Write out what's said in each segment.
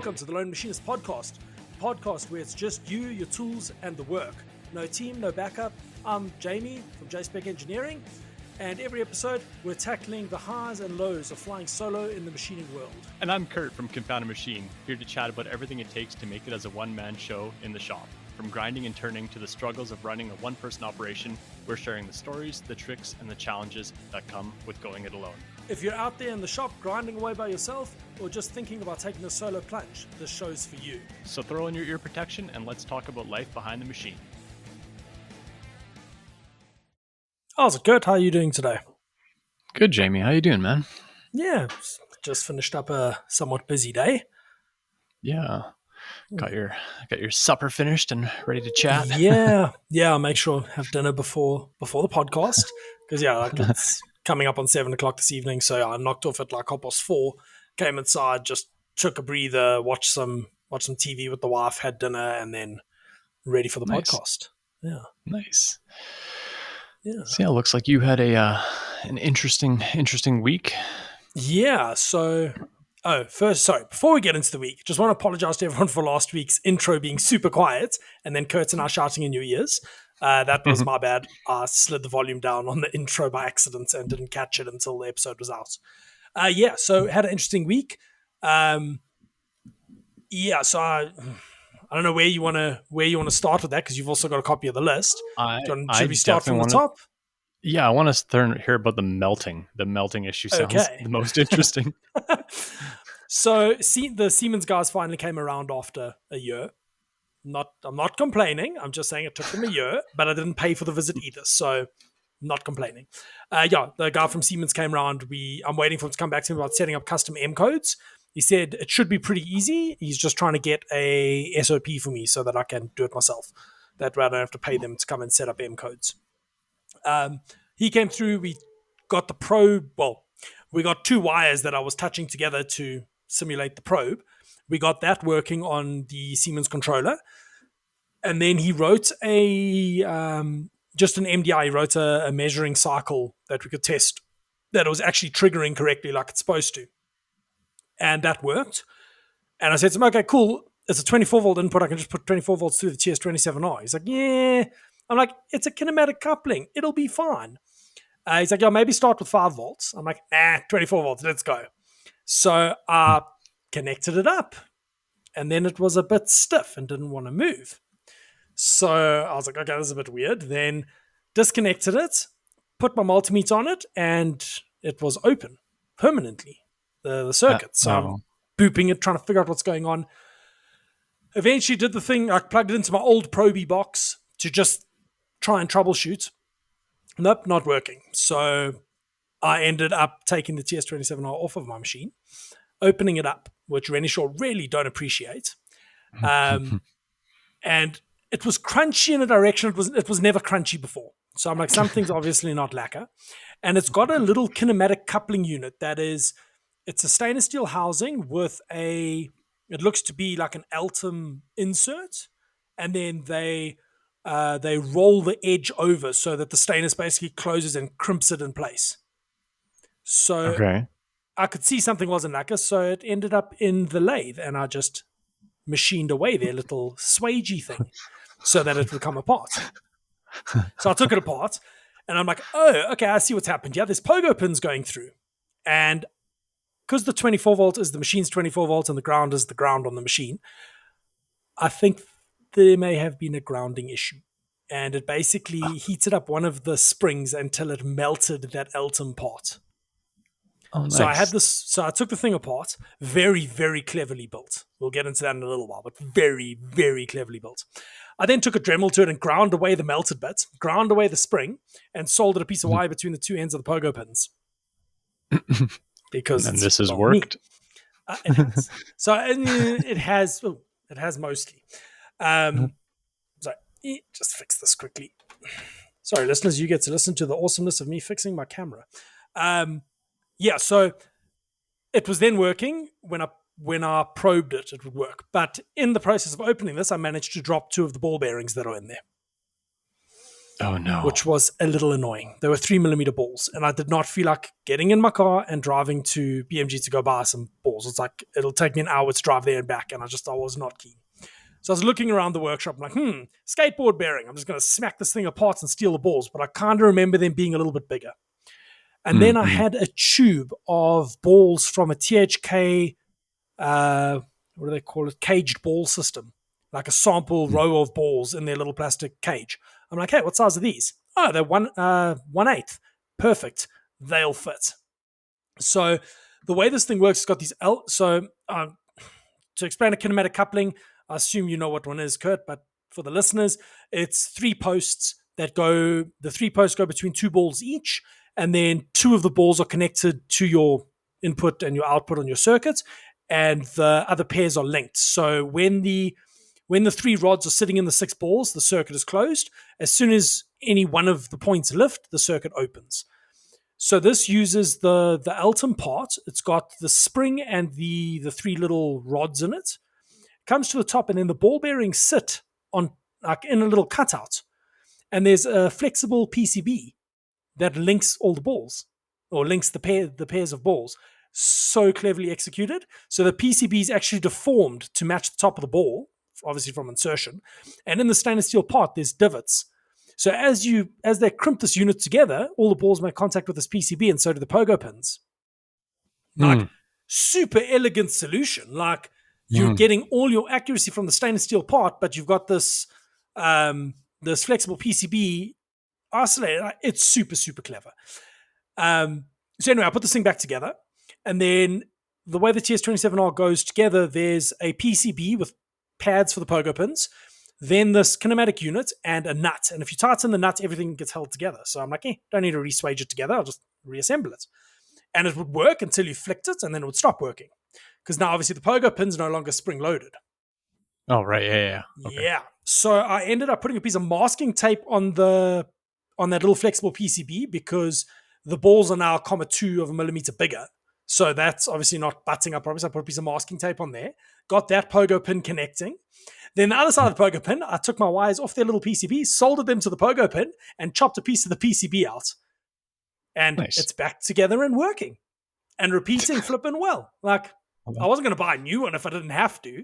Welcome to the Lone Machinist Podcast, the podcast where it's just you, your tools, and the work. No team, no backup. I'm Jamie from JSpec Engineering, and every episode we're tackling the highs and lows of flying solo in the machining world. And I'm Curt from Confounded Machine, here to chat about everything it takes to make it as a one-man show in the shop. From grinding and turning to the struggles of running a one-person operation, we're sharing the stories, the tricks, and the challenges that come with going it alone. If you're out there in the shop grinding away by yourself or just thinking about taking a solo plunge, this show's for you. So throw in your ear protection and let's talk about life behind the machine. How's it, Kurt? How are you doing today? Good, Jamie. How you doing, man? Yeah, just finished up a somewhat busy day. Yeah. Got your supper finished and ready to chat. Yeah. I'll make sure I have dinner before the podcast because it's coming up on 7 o'clock this evening. So I knocked off at like 4:30, came inside, just took a breather, watched some TV with the wife, had dinner, and then ready for the podcast. Yeah, nice. Yeah. So it looks like you had an interesting week. Yeah. So. Before we get into the week, just want to apologize to everyone for last week's intro being super quiet and then Kurt and I shouting in your ears. That was my bad. I slid the volume down on the intro by accident and didn't catch it until the episode was out. So had an interesting week. So I don't know where you want to start with that because you've also got a copy of the list. Should we start from the top? Yeah, I want to hear about the melting. The melting issue sounds the most interesting. So the Siemens guys finally came around after a year. I'm not complaining. I'm just saying it took them a year, but I didn't pay for the visit either. So not complaining. The guy from Siemens came around. I'm waiting for him to come back to me about setting up custom M codes. He said it should be pretty easy. He's just trying to get a SOP for me so that I can do it myself. That way I don't have to pay them to come and set up M codes. He came through. We got the probe. Well, we got two wires that I was touching together to simulate the probe. We got that working on the Siemens controller. And then he wrote just an MDI. He wrote a measuring cycle that we could test that it was actually triggering correctly like it's supposed to. And that worked. And I said to him, okay, cool. It's a 24 volt input. I can just put 24 volts through the TS27R. He's like, yeah. I'm like, it's a kinematic coupling. It'll be fine. He's like, maybe start with 5 volts. I'm like, 24 volts. Let's go. So I connected it up. And then it was a bit stiff and didn't want to move. So I was like, okay, this is a bit weird. Then disconnected it, put my multimeter on it, and it was open permanently, the circuit. So I'm booping it, trying to figure out what's going on. Eventually did the thing. I plugged it into my old Proby box to just try and troubleshoot. Nope, not working. So I ended up taking the TS27R off of my machine, opening it up, which Renishaw really don't appreciate. And it was crunchy in a direction it was never crunchy before. So I'm like, something's obviously not lacquer. And it's got a little kinematic coupling unit it's a stainless steel housing with it looks to be like an Altum insert. And then they roll the edge over so that the stainless basically closes and crimps it in place. So I could see something wasn't lacquer, so it ended up in the lathe, and I just machined away their little swagey thing so that it would come apart. So I took it apart, and I'm like, oh, okay, I see what's happened. Yeah, there's pogo pins going through. And because the 24 volt is the machine's 24 volts and the ground is the ground on the machine, I think there may have been a grounding issue. And it basically heated up one of the springs until it melted that Altum part. Oh, nice. So I took the thing apart, very, very cleverly built. We'll get into that in a little while, but very, very cleverly built. I then took a Dremel to it and ground away the melted bit, ground away the spring, and soldered a piece of wire between the two ends of the pogo pins. Because and this has worked. It has. So it has mostly. Just fix this quickly. Sorry, listeners, you get to listen to the awesomeness of me fixing my camera. So it was then working. When I probed it, it would work. But in the process of opening this, I managed to drop 2 of the ball bearings that are in there. Oh no. which was a little annoying. They were 3mm balls, and I did not feel like getting in my car and driving to BMG to go buy some balls. It's like it'll take me an hour to drive there and back, and I was not keen. So I was looking around the workshop. I'm like, skateboard bearing. I'm just going to smack this thing apart and steal the balls. But I kind of remember them being a little bit bigger. And then I had a tube of balls from a THK, what do they call it? Caged ball system, like a sample row of balls in their little plastic cage. I'm like, hey, what size are these? Oh, they're 1/8. Perfect. They'll fit. So the way this thing works, it's got these to explain a kinematic coupling, I assume you know what one is, Curt, but for the listeners, it's three posts the 3 posts go between two balls each, and then two of the balls are connected to your input and your output on your circuit, and the other pairs are linked. So when the three rods are sitting in the 6 balls, the circuit is closed. As soon as any one of the points lift, the circuit opens. So this uses the Elton part. It's got the spring and the 3 little rods in it. Comes to the top, and then the ball bearings sit on like in a little cutout. And there's a flexible PCB that links all the balls, or links the pairs of balls. So cleverly executed. So the PCB is actually deformed to match the top of the ball, obviously from insertion. And in the stainless steel part, there's divots. So as they crimp this unit together, all the balls make contact with this PCB, and so do the pogo pins. Like super elegant solution. Like you're getting all your accuracy from the stainless steel part, but you've got this this flexible PCB isolated. It's super, super clever. So anyway, I put this thing back together, and then the way the TS27R goes together, there's a PCB with pads for the pogo pins, then this kinematic unit and a nut. And if you tighten the nut, everything gets held together. So I'm like, don't need to re-swage it together. I'll just reassemble it. And it would work until you flicked it, and then it would stop working. Because now, obviously, the pogo pin's no longer spring-loaded. Oh, right. Yeah. Okay. Yeah. So I ended up putting a piece of masking tape on that little flexible PCB, because the balls are now 0.2 of a millimeter bigger. So that's obviously not butting up. Obviously, I put a piece of masking tape on there, got that pogo pin connecting. Then the other side of the pogo pin, I took my wires off their little PCB, soldered them to the pogo pin, and chopped a piece of the PCB out. And It's back together and working and repeating flipping well. Like, I wasn't going to buy a new one if I didn't have to.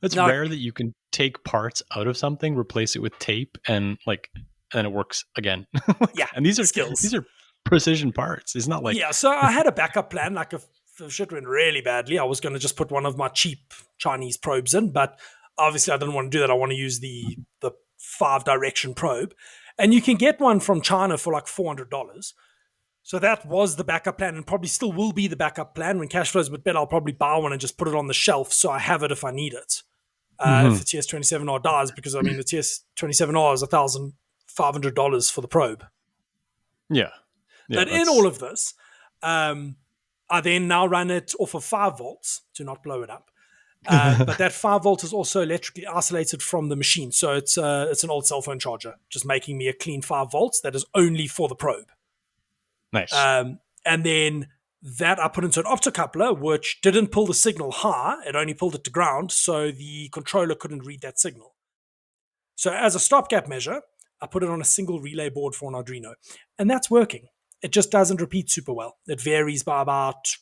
It's rare that you can take parts out of something, replace it with tape, and then it works again. Yeah. And these are skills. These are precision parts. It's not like... Yeah, so I had a backup plan. Like, if shit went really badly, I was going to just put one of my cheap Chinese probes in, but obviously I didn't want to do that. I want to use the 5-direction probe. And you can get one from China for like $400. So that was the backup plan, and probably still will be the backup plan. When cash flow is a bit better, I'll probably buy one and just put it on the shelf so I have it if I need it. If the TS27R dies, because I mean the TS27R is $1,500 for the probe. Yeah. But in all of this, I then now run it off of 5 volts to not blow it up. But that 5 volt is also electrically isolated from the machine. So it's an old cell phone charger, just making me a clean 5 volts that is only for the probe. Nice. And then that I put into an optocoupler, which didn't pull the signal high. It only pulled it to ground, so the controller couldn't read that signal. So as a stopgap measure, I put it on a single relay board for an Arduino. And that's working. It just doesn't repeat super well. It varies by about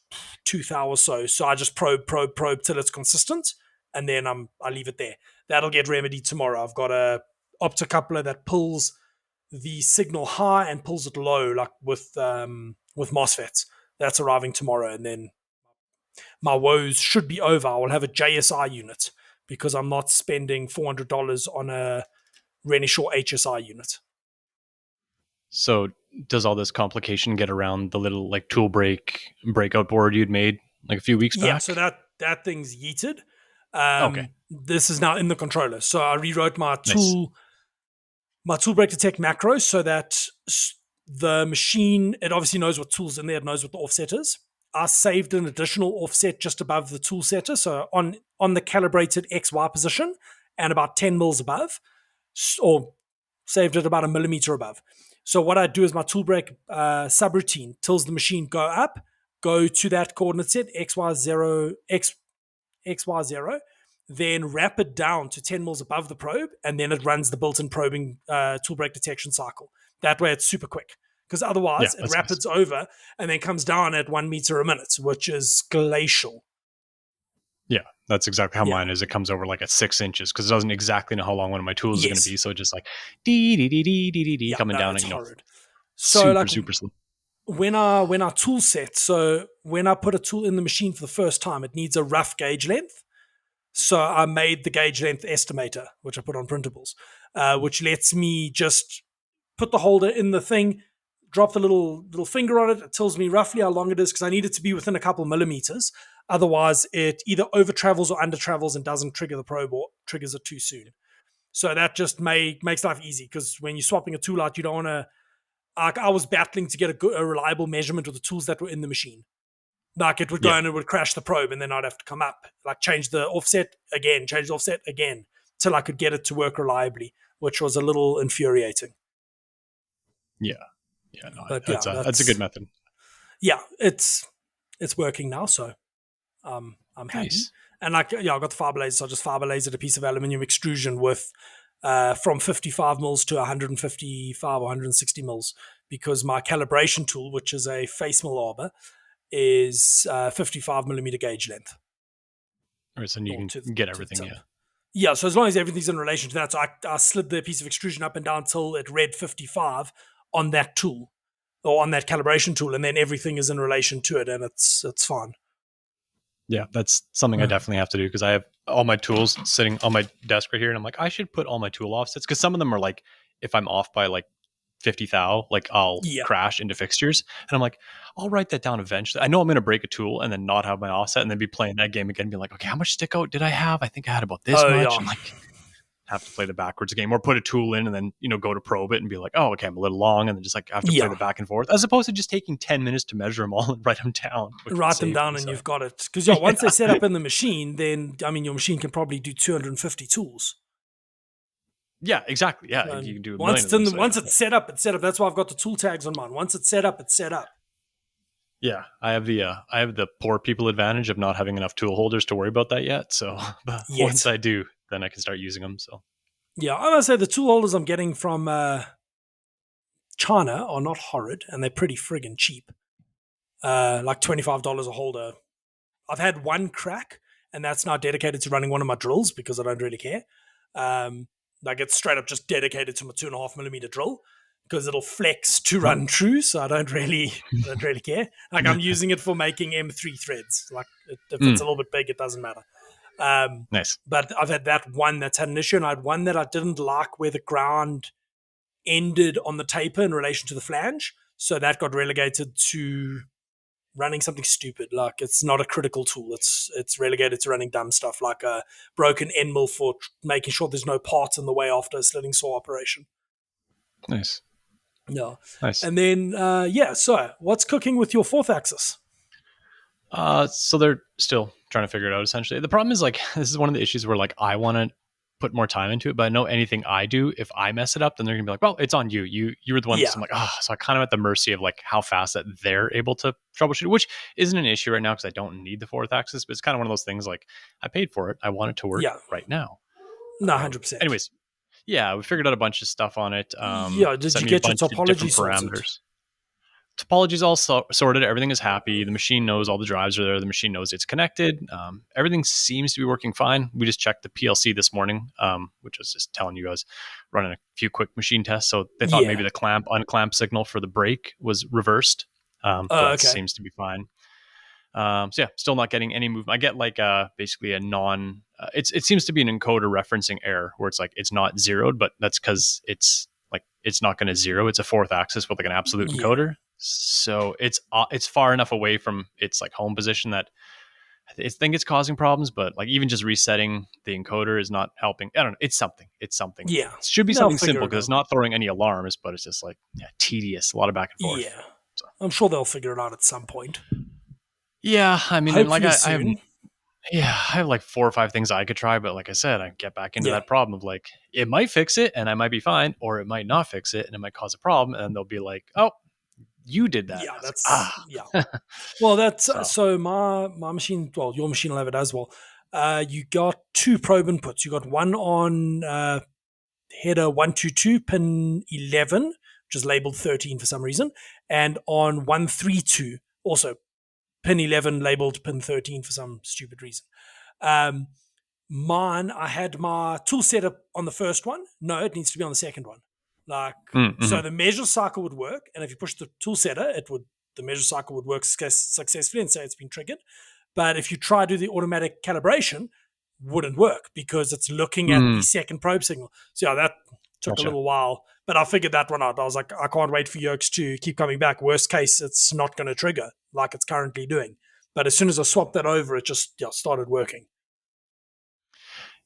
2 thou or so. So I just probe till it's consistent, and then I leave it there. That'll get remedied tomorrow. I've got a optocoupler that pulls the signal high and pulls it low, like with MOSFETs. That's arriving tomorrow, and then my woes should be over. I will have a JSI unit, because I'm not spending $400 on a Renishaw HSI unit. So does all this complication get around the little like tool breakout board you'd made like a few weeks back? Yeah, so that thing's yeeted. Okay. This is now in the controller. So I rewrote my tool break detect macro so that the machine, it obviously knows what tool's in there, it knows what the offset is. I saved an additional offset just above the tool setter, so on the calibrated XY position and about 10 mils above, or saved it about a millimeter above. So what I do is my tool break subroutine tells the machine go up, go to that coordinate set, XY0, then wrap it down to 10 mils above the probe, and then it runs the built-in probing tool break detection cycle. That way it's super quick. Because Yeah, otherwise it that's nice. rapids over and then comes down at 1 meter a minute, which is glacial. Yeah, that's exactly how Yeah. mine is. It comes over like at 6 inches because it doesn't exactly know how long one of my tools is going to Yes. be. So just like dee dee dee dee dee dee Yeah, coming no, down, it's and horrid. So super like super slow. when our tool set, so when I put a tool in the machine for the first time, it needs a rough gauge length. So I made the gauge length estimator, which I put on printables, which lets me just put the holder in the thing, drop the little finger on it. It tells me roughly how long it is because I need it to be within a couple millimeters. Otherwise, it either over travels or under travels and doesn't trigger the probe or triggers it too soon. So that just makes life easy because when you're swapping a tool out, you don't want to. I was battling to get a reliable measurement of the tools that were in the machine. Like it would go Yeah, and it would crash the probe, and then I'd have to come up, like change the offset again, till I could get it to work reliably, which was a little infuriating. yeah, yeah. No, But that's yeah, a good method. it's working now, so I'm happy. Nice. And like I got the fiber laser, so I just fiber lasered a piece of aluminium extrusion with from 55 mils to 155 or 160 mils because my calibration tool, which is a face mill arbor, is 55 millimeter gauge length. All right, so you Or can get to the everything. tip. Yeah. Yeah, so as long as everything's in relation to that, so I slid the piece of extrusion up and down till it read 55 on that tool or on that calibration tool, and then everything is in relation to it, and it's fine. Yeah, that's something I definitely have to do because I have all my tools sitting on my desk right here, and I'm like, I should put all my tool offsets because some of them are like, if I'm off by like 50 thou, like I'll Yeah. crash into fixtures, and I'm like, I'll write that down eventually. I know I'm going to break a tool and then not have my offset, and then be playing that game again, and be like, okay, how much stick out did I have? I think I had about this Oh much, yeah. and like have to play the backwards game or put a tool in and then go to probe it and be like, oh, okay, I'm a little long, and then just like have to play the back and forth as opposed to just taking 10 minutes to measure them all and write them down, which would Write them save down me. and So you've got it. Because yeah, once they're set up in the machine, then I mean your machine can probably do 250 tools. yeah, exactly. Yeah, you And can do a once million of it's them. in So once yeah, it's set up, it's set up. That's why I've got the tool tags on mine. Once it's set up, it's set up. yeah. I have the poor people advantage of not having enough tool holders to worry about that yet. So but once I do, then I can start using them. So Yeah, I must say the tool holders I'm getting from China are not horrid, and they're pretty friggin' cheap. Like $25 a holder. I've had one crack, and that's now dedicated to running one of my drills because I don't really care. Like it's straight up just dedicated to my 2.5 millimeter drill because it'll flex to run true. So I don't really care. Like I'm using it for making M3 threads. Like if it's a little bit big, it doesn't matter. nice. But I've had that one that's had an issue, and I had one that I didn't like where the ground ended on the taper in relation to the flange. So that got relegated to running something stupid. Like it's not a critical tool. It's relegated to running dumb stuff like a broken end mill for making sure there's no parts in the way after a slitting saw operation. Nice. Yeah. Nice. And then so what's cooking with your fourth axis? So they're still trying to figure it out. Essentially, the problem is like this is one of the issues where like I want to put more time into it, but I know anything I do, if I mess it up, then they're gonna be like, "Well, it's on you. You were the one." Yeah. So I'm like, so I kind of at the mercy of like how fast that they're able to troubleshoot, which isn't an issue right now because I don't need the fourth axis. But it's kind of one of those things like I paid for it. I want it to work right now. No, 100%. Anyways, yeah, we figured out a bunch of stuff on it. Yeah. Did Set you me a get your bunch of topology different sorted? parameters. Topology's all sorted. Everything is happy. The machine knows all the drives are there. The machine knows it's connected. Everything seems to be working fine. We just checked the PLC this morning, which was just telling you guys running a few quick machine tests. So they thought maybe the clamp unclamp signal for the brake was reversed. So that seems to be fine. So yeah, still not getting any movement. I get like basically a non. It seems to be an encoder referencing error where it's like it's not zeroed, but that's because it's not going to zero. It's a fourth axis with like an absolute encoder. So it's far enough away from its like home position that I think it's causing problems. But like even just resetting the encoder is not helping. I don't know. It's something. Yeah. It should be something simple because it's not throwing any alarms, but it's just like tedious. A lot of back and forth. Yeah. So. I'm sure they'll figure it out at some point. Yeah, I mean, and like soon. I have like 4 or 5 things I could try, but like I said, I get back into that problem of like it might fix it and I might be fine, or it might not fix it and it might cause a problem, and they'll be like, "Oh, you did that." Yeah, that's like, yeah. Well, that's so my machine. Well, your machine will have it as well. You got two probe inputs. You got one on header 122 pin 11, which is labeled 13 for some reason, and on 132 also pin 11 labeled pin 13 for some stupid reason. Mine, I had my tool setup on the first one. No, it needs to be on the second one. So the measure cycle would work, and if you push the tool setter, the measure cycle would work successfully and say it's been triggered. But if you try to do the automatic calibration, wouldn't work because it's looking at the second probe signal. So yeah, that took a little while, but I figured that one out. I was like, I can't wait for Yerkes to keep coming back. Worst case, it's not going to trigger like it's currently doing. But as soon as I swapped that over, it just started working.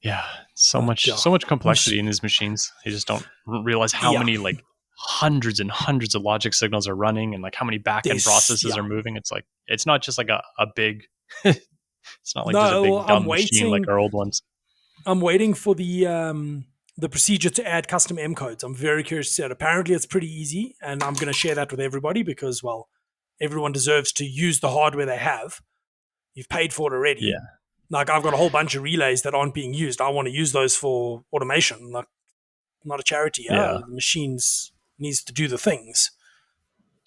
Yeah, so much complexity in these machines. You just don't realize how many like hundreds and hundreds of logic signals are running, and like how many back-end processes are moving. It's like it's not just like a big. It's not like just a big dumb machine like our old ones. I'm waiting for the procedure to add custom M codes. I'm very curious to see it. Apparently, it's pretty easy, and I'm going to share that with everybody because, well, everyone deserves to use the hardware they have. You've paid for it already. Yeah. Like I've got a whole bunch of relays that aren't being used. I want to use those for automation. Like, not a charity. The machines needs to do the things.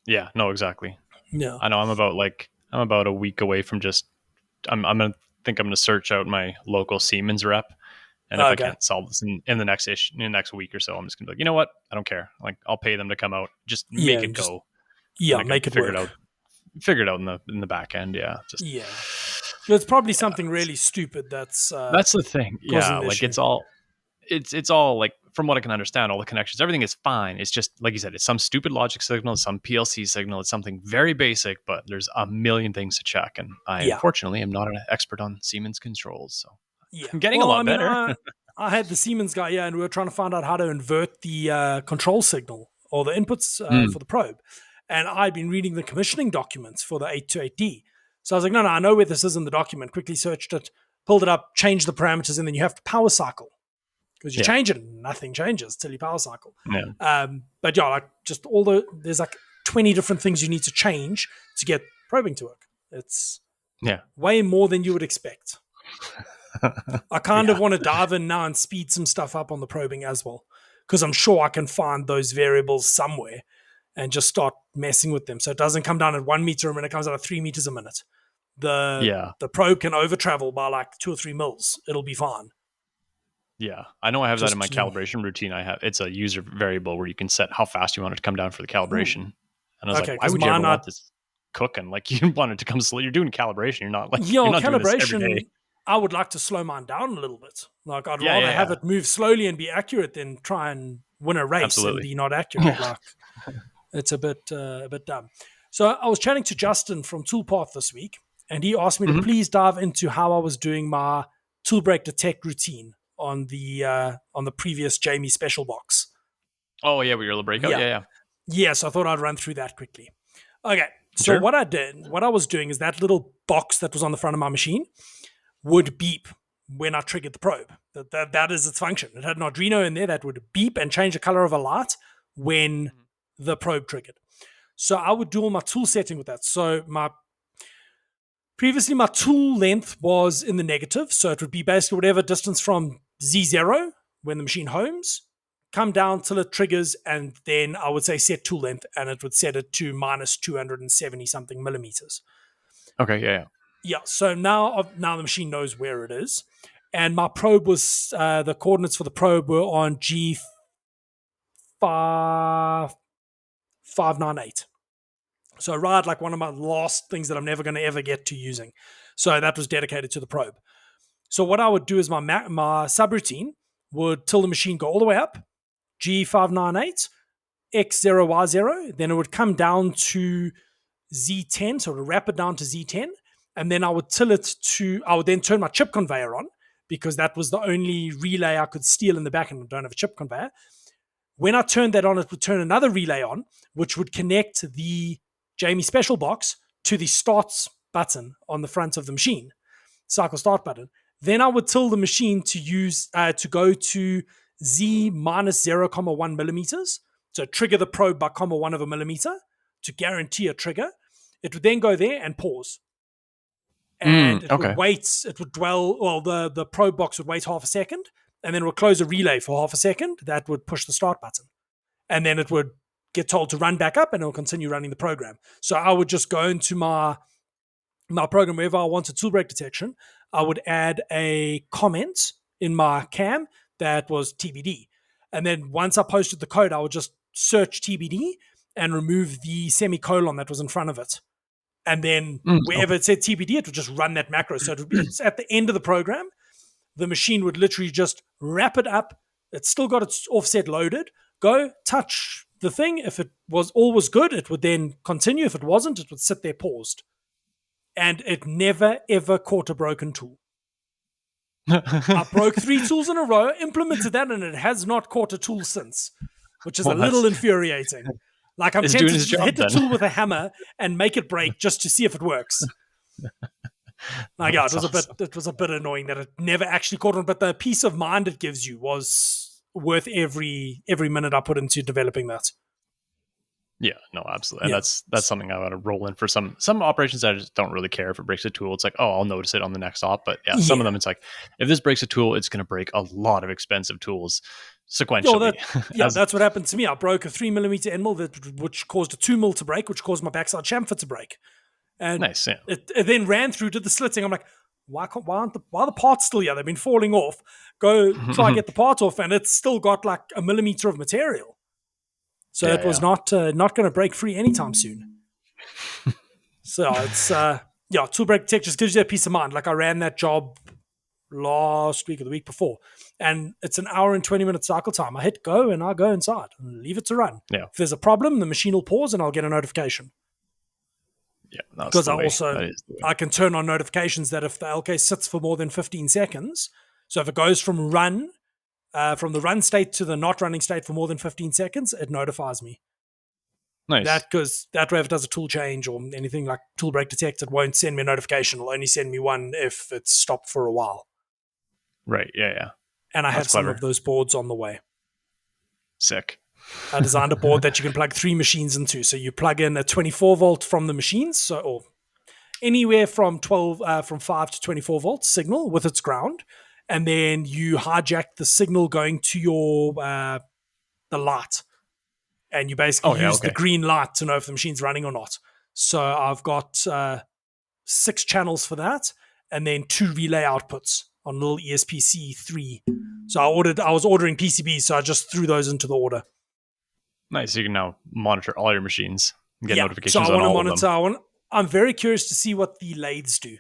Yeah. No. Exactly. Yeah. I know. I'm about a week away from just. I'm gonna search out my local Siemens rep, and if I can't solve this in the next week or so, I'm just gonna be like, you know what? I don't care. Like I'll pay them to come out, just make it go. Yeah, make it work. Figure it out in the back end. Yeah. It's probably something really stupid. That's the thing. Yeah, like it's all like from what I can understand, all the connections, everything is fine. It's just like you said, it's some stupid logic signal, some PLC signal, it's something very basic, but there's a million things to check. And I unfortunately am not an expert on Siemens controls, so I'm getting a lot better. I had the Siemens guy, and we were trying to find out how to invert the control signal or the inputs for the probe. And I'd been reading the commissioning documents for the 828D. So I was like, no, I know where this is in the document. Quickly searched it, pulled it up, changed the parameters, and then you have to power cycle. Because you change it and nothing changes till you power cycle. Yeah. But like just there's like 20 different things you need to change to get probing to work. It's way more than you would expect. I kind of want to dive in now and speed some stuff up on the probing as well. Because I'm sure I can find those variables somewhere and just start messing with them. So it doesn't come down at 1 meter a minute, it comes out at 3 meters a minute. The probe can over travel by like 2 or 3 mils. It'll be fine. Yeah, I know I have that in my calibration routine. It's a user variable where you can set how fast you want it to come down for the calibration. And I was like, why would you ever want this cooking? Like you want it to come slow. You're doing calibration. You're not like you're not doing this every day. I would like to slow mine down a little bit. Like I'd rather have it move slowly and be accurate than try and win a race and be not accurate. Like it's a bit dumb. So I was chatting to Justin from Toolpath this week, and he asked me to please dive into how I was doing my tool break detect routine on the previous Jamie special box. Oh yeah, with your little breakout. Yeah. So I thought I'd run through that quickly. Okay. So what I was doing is that little box that was on the front of my machine would beep when I triggered the probe. That is its function. It had an Arduino in there that would beep and change the color of a light when the probe triggered. So I would do all my tool setting with that. So previously my tool length was in the negative. So it would be basically whatever distance from Z0 when the machine homes, come down till it triggers, and then I would say set tool length, and it would set it to minus 270 something millimeters. Okay, yeah. So now the machine knows where it is, and my probe was the coordinates for the probe were on G598. So right, like one of my last things that I'm never going to ever get to using. So that was dedicated to the probe. So what I would do is my subroutine would till the machine go all the way up, G598, X0Y0, then it would come down to Z10, so it would wrap it down to Z10, and then I would then turn my chip conveyor on, because that was the only relay I could steal in the back, and I don't have a chip conveyor. When I turned that on, it would turn another relay on, which would connect the Jamie Special box to the starts button on the front of the machine, cycle start button. Then I would tell the machine to go to Z minus 0.1 millimeters, so trigger the probe by 0.1 of a millimeter to guarantee a trigger. It would then go there and pause. and it would Okay. wait. It would dwell. Well, the probe box would wait half a second, and then it would close a relay for half a second. That would push the start button, and then it would get told to run back up, and it will continue running the program. So I would just go into my program wherever I wanted tool break detection. I would add a comment in my cam that was TBD, and then once I posted the code, I would just search TBD and remove the semicolon that was in front of it. And then wherever it said TBD, it would just run that macro. So it's at the end of the program. The machine would literally just wrap it up. It's still got its offset loaded. Go touch the thing. If it was all was good, it would then continue. If it wasn't, it would sit there paused. And it never, ever caught a broken tool. I broke 3 tools in a row, implemented that, and it has not caught a tool since, which is a little infuriating. Like I'm tempted to just hit the tool with a hammer and make it break just to see if it works. Like, yeah, it was a bit annoying that it never actually caught on, but the peace of mind it gives you was worth every minute I put into developing that. Yeah, no, absolutely. And that's something I want to roll in for some operations. I just don't really care if it breaks a tool. It's like, oh, I'll notice it on the next op. But some of them, it's like, if this breaks a tool, it's going to break a lot of expensive tools sequentially. That's what happened to me. I broke a 3mm end mill which caused a 2mm to break, which caused my backside chamfer to break. And nice, yeah. it then ran through to the slitting. I'm like, why are the parts still here? They've been falling off. Go try and get the part off, and it's still got like a millimeter of material. So it was not going to break free anytime soon. So it's tool break tech just gives you that peace of mind. Like I ran that job last week or the week before, and it's an hour and 20-minute cycle time. I hit go and I go inside and leave it to run. Yeah. If there's a problem, the machine will pause and I'll get a notification. Yeah, because I can turn on notifications that if the LK sits for more than 15 seconds, so if it goes from the run state to the not running state for more than 15 seconds, it notifies me. Nice. Because that way if it does a tool change or anything like tool break detect, it won't send me a notification. It'll only send me one if it's stopped for a while. Right, yeah. And I have some of those boards on the way. Sick. I designed a board that you can plug 3 machines into. So you plug in a 24 volt from the machines, or anywhere from 5 to 24 volt signal with its ground, and then you hijack the signal going to your the light, and you basically use the green light to know if the machine's running or not. So I've got 6 channels for that, and then 2 relay outputs on little ESPC3. So I was ordering PCBs, so I just threw those into the order. Nice. You can now monitor all your machines and get notifications so I on want all to of them. I'm very curious to see what the lathes do.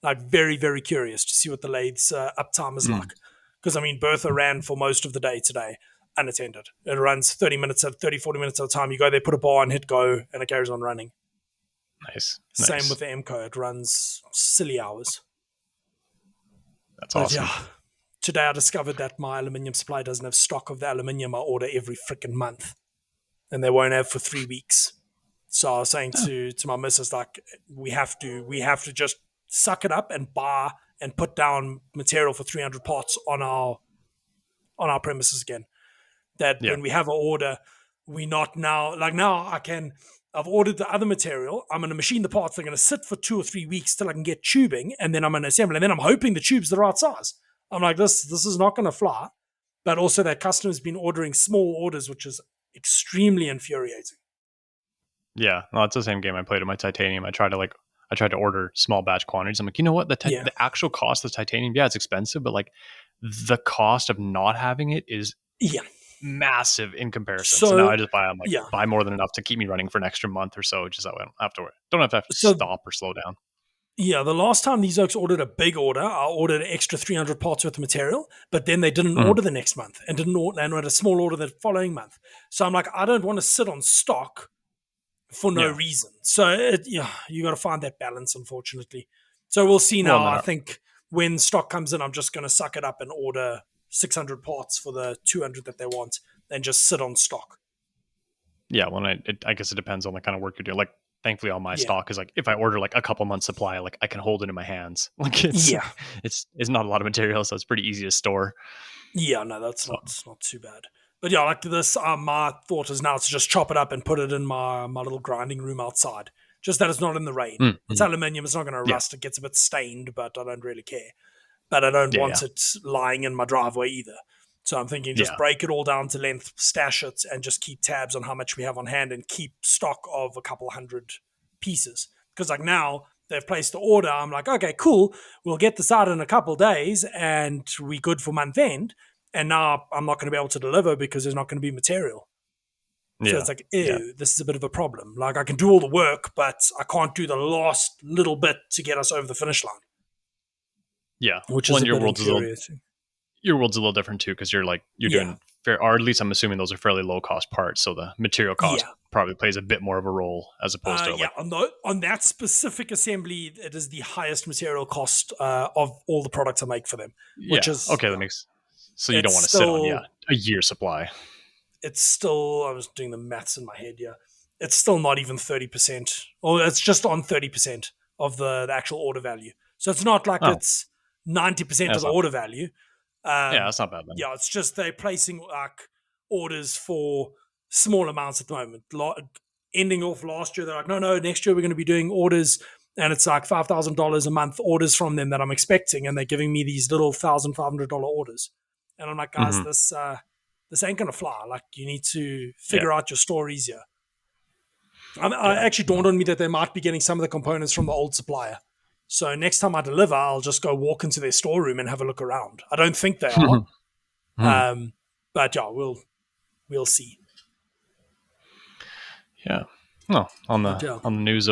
Like very, very curious to see what the lathes uptime is like. Because, I mean, Bertha ran for most of the day today, unattended. It runs 40 minutes at a time. You go there, put a bar on, hit go, and it carries on running. Nice. Same with the MCO. It runs silly hours. That's awesome. Yeah, today I discovered that my aluminium supply doesn't have stock of the aluminium I order every freaking month. And they won't have for 3 weeks. So I was saying to my missus, like, we have to just suck it up and buy and put down material for 300 parts on our premises again. That when we have an order, we not now, like now I've ordered the other material. I'm going to machine the parts. They're going to sit for 2 or 3 weeks till I can get tubing, and then I'm going to assemble. And then I'm hoping the tube's the right size. I'm like, this is not going to fly. But also that customer's been ordering small orders, which is extremely infuriating. Yeah, no, it's the same game I played with my titanium. I tried to order small batch quantities. I'm like, you know what? The actual cost of titanium, it's expensive, but like the cost of not having it is massive in comparison. So now I just buy buy more than enough to keep me running for an extra month or so, just that way I don't have to stop or slow down. Yeah, the last time these oaks ordered a big order, I ordered an extra 300 parts worth of material, but then they didn't order the next month and had a small order the following month. So I'm like, I don't want to sit on stock for no reason. So you got to find that balance, unfortunately. So we'll see now. I think when stock comes in, I'm just going to suck it up and order 600 parts for the 200 that they want and just sit on stock. Yeah, well, I guess it depends on the kind of work you're doing. Like, thankfully, all my stock is like, if I order like a couple months supply, like I can hold it in my hands. Like it's not a lot of material, so it's pretty easy to store. Yeah, no, that's not too bad. But yeah, like this, my thought is now to just chop it up and put it in my little grinding room outside, just that it's not in the rain. It's aluminium. It's not going to Yeah. rust. It gets a bit stained, but I don't really care. But I don't want it lying in my driveway either. So I'm thinking just break it all down to length, stash it, and just keep tabs on how much we have on hand and keep stock of a couple hundred pieces. Because like now they've placed the order. I'm like, okay, cool. We'll get this out in a couple days and we good for month end. And now I'm not going to be able to deliver because there's not going to be material. So it's like, ew, this is a bit of a problem. Like I can do all the work, but I can't do the last little bit to get us over the finish line. Yeah. Which is a bit infuriating. Your world's a little different too, because you're doing fair, or at least I'm assuming those are fairly low cost parts, so the material cost probably plays a bit more of a role as opposed to on that specific assembly, it is the highest material cost of all the products I make for them. Which is okay. That makes so you don't want to sit on a year supply. It's still, I was doing the maths in my head. Yeah, it's still not even 30%, or it's just on 30% of the actual order value. So it's not like it's 90% of the order value. That's not bad then. Yeah, it's just they're placing like orders for small amounts at the moment. Ending off last year, they're like, no, next year we're going to be doing orders, and it's like $5,000 a month orders from them that I'm expecting, and they're giving me these little $1,500 orders, and I'm like, guys, this ain't going to fly. Like, you need to figure out your stories here. I actually dawned on me that they might be getting some of the components from the old supplier. So next time I deliver, I'll just go walk into their storeroom and have a look around. I don't think they are, but yeah, we'll see. Yeah. No, on the news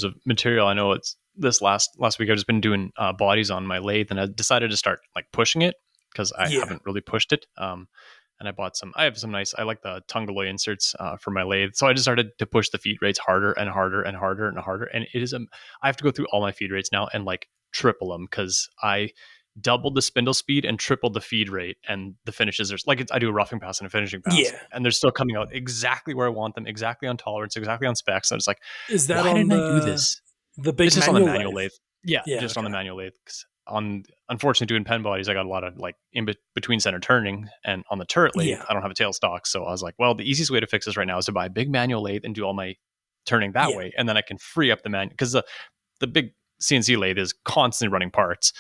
of material, I know it's this last week I've just been doing bodies on my lathe, and I decided to start like pushing it because I haven't really pushed it. And I have some nice, I like the Tungaloy inserts for my lathe. So I just started to push the feed rates harder and harder and harder and harder. And it is, I have to go through all my feed rates now and like triple them because I doubled the spindle speed and tripled the feed rate. And the finishes are like, I do a roughing pass and a finishing pass. Yeah. And they're still coming out exactly where I want them, exactly on tolerance, exactly on specs. So it's like, is that why didn't I do this? The big it's just on the manual lathe. Yeah, just okay. on the manual lathe. Unfortunately, doing pen bodies, I got a lot of like between center turning, and on the turret lathe, I don't have a tail stock. So I was like, well, the easiest way to fix this right now is to buy a big manual lathe and do all my turning that way, and then I can free up the manual because the big CNC lathe is constantly running parts.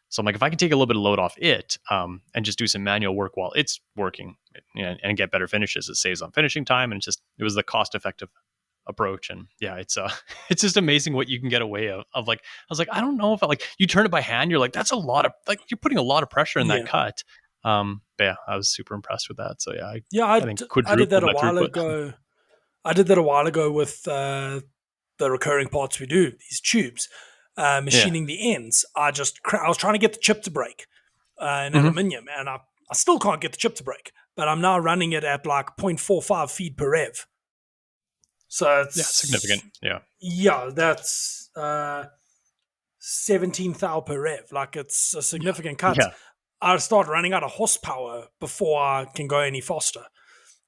So I'm like, if I can take a little bit of load off it, and just do some manual work while it's working, and get better finishes, it saves on finishing time, and it was the cost effective approach. And it's just amazing what you can get away of like, I was like, I don't know if you turn it by hand, you're like, that's a lot of you're putting a lot of pressure in that cut. But I was super impressed with that. So I think I did that a while ago. I did that a while ago with the recurring parts we do, these tubes, machining the ends. I was trying to get the chip to break in aluminium, and I still can't get the chip to break, but I'm now running it at like 0.45 feed per rev. So it's significant. That's 17 thou per rev. Like, it's a significant cut. I start running out of horsepower before I can go any faster.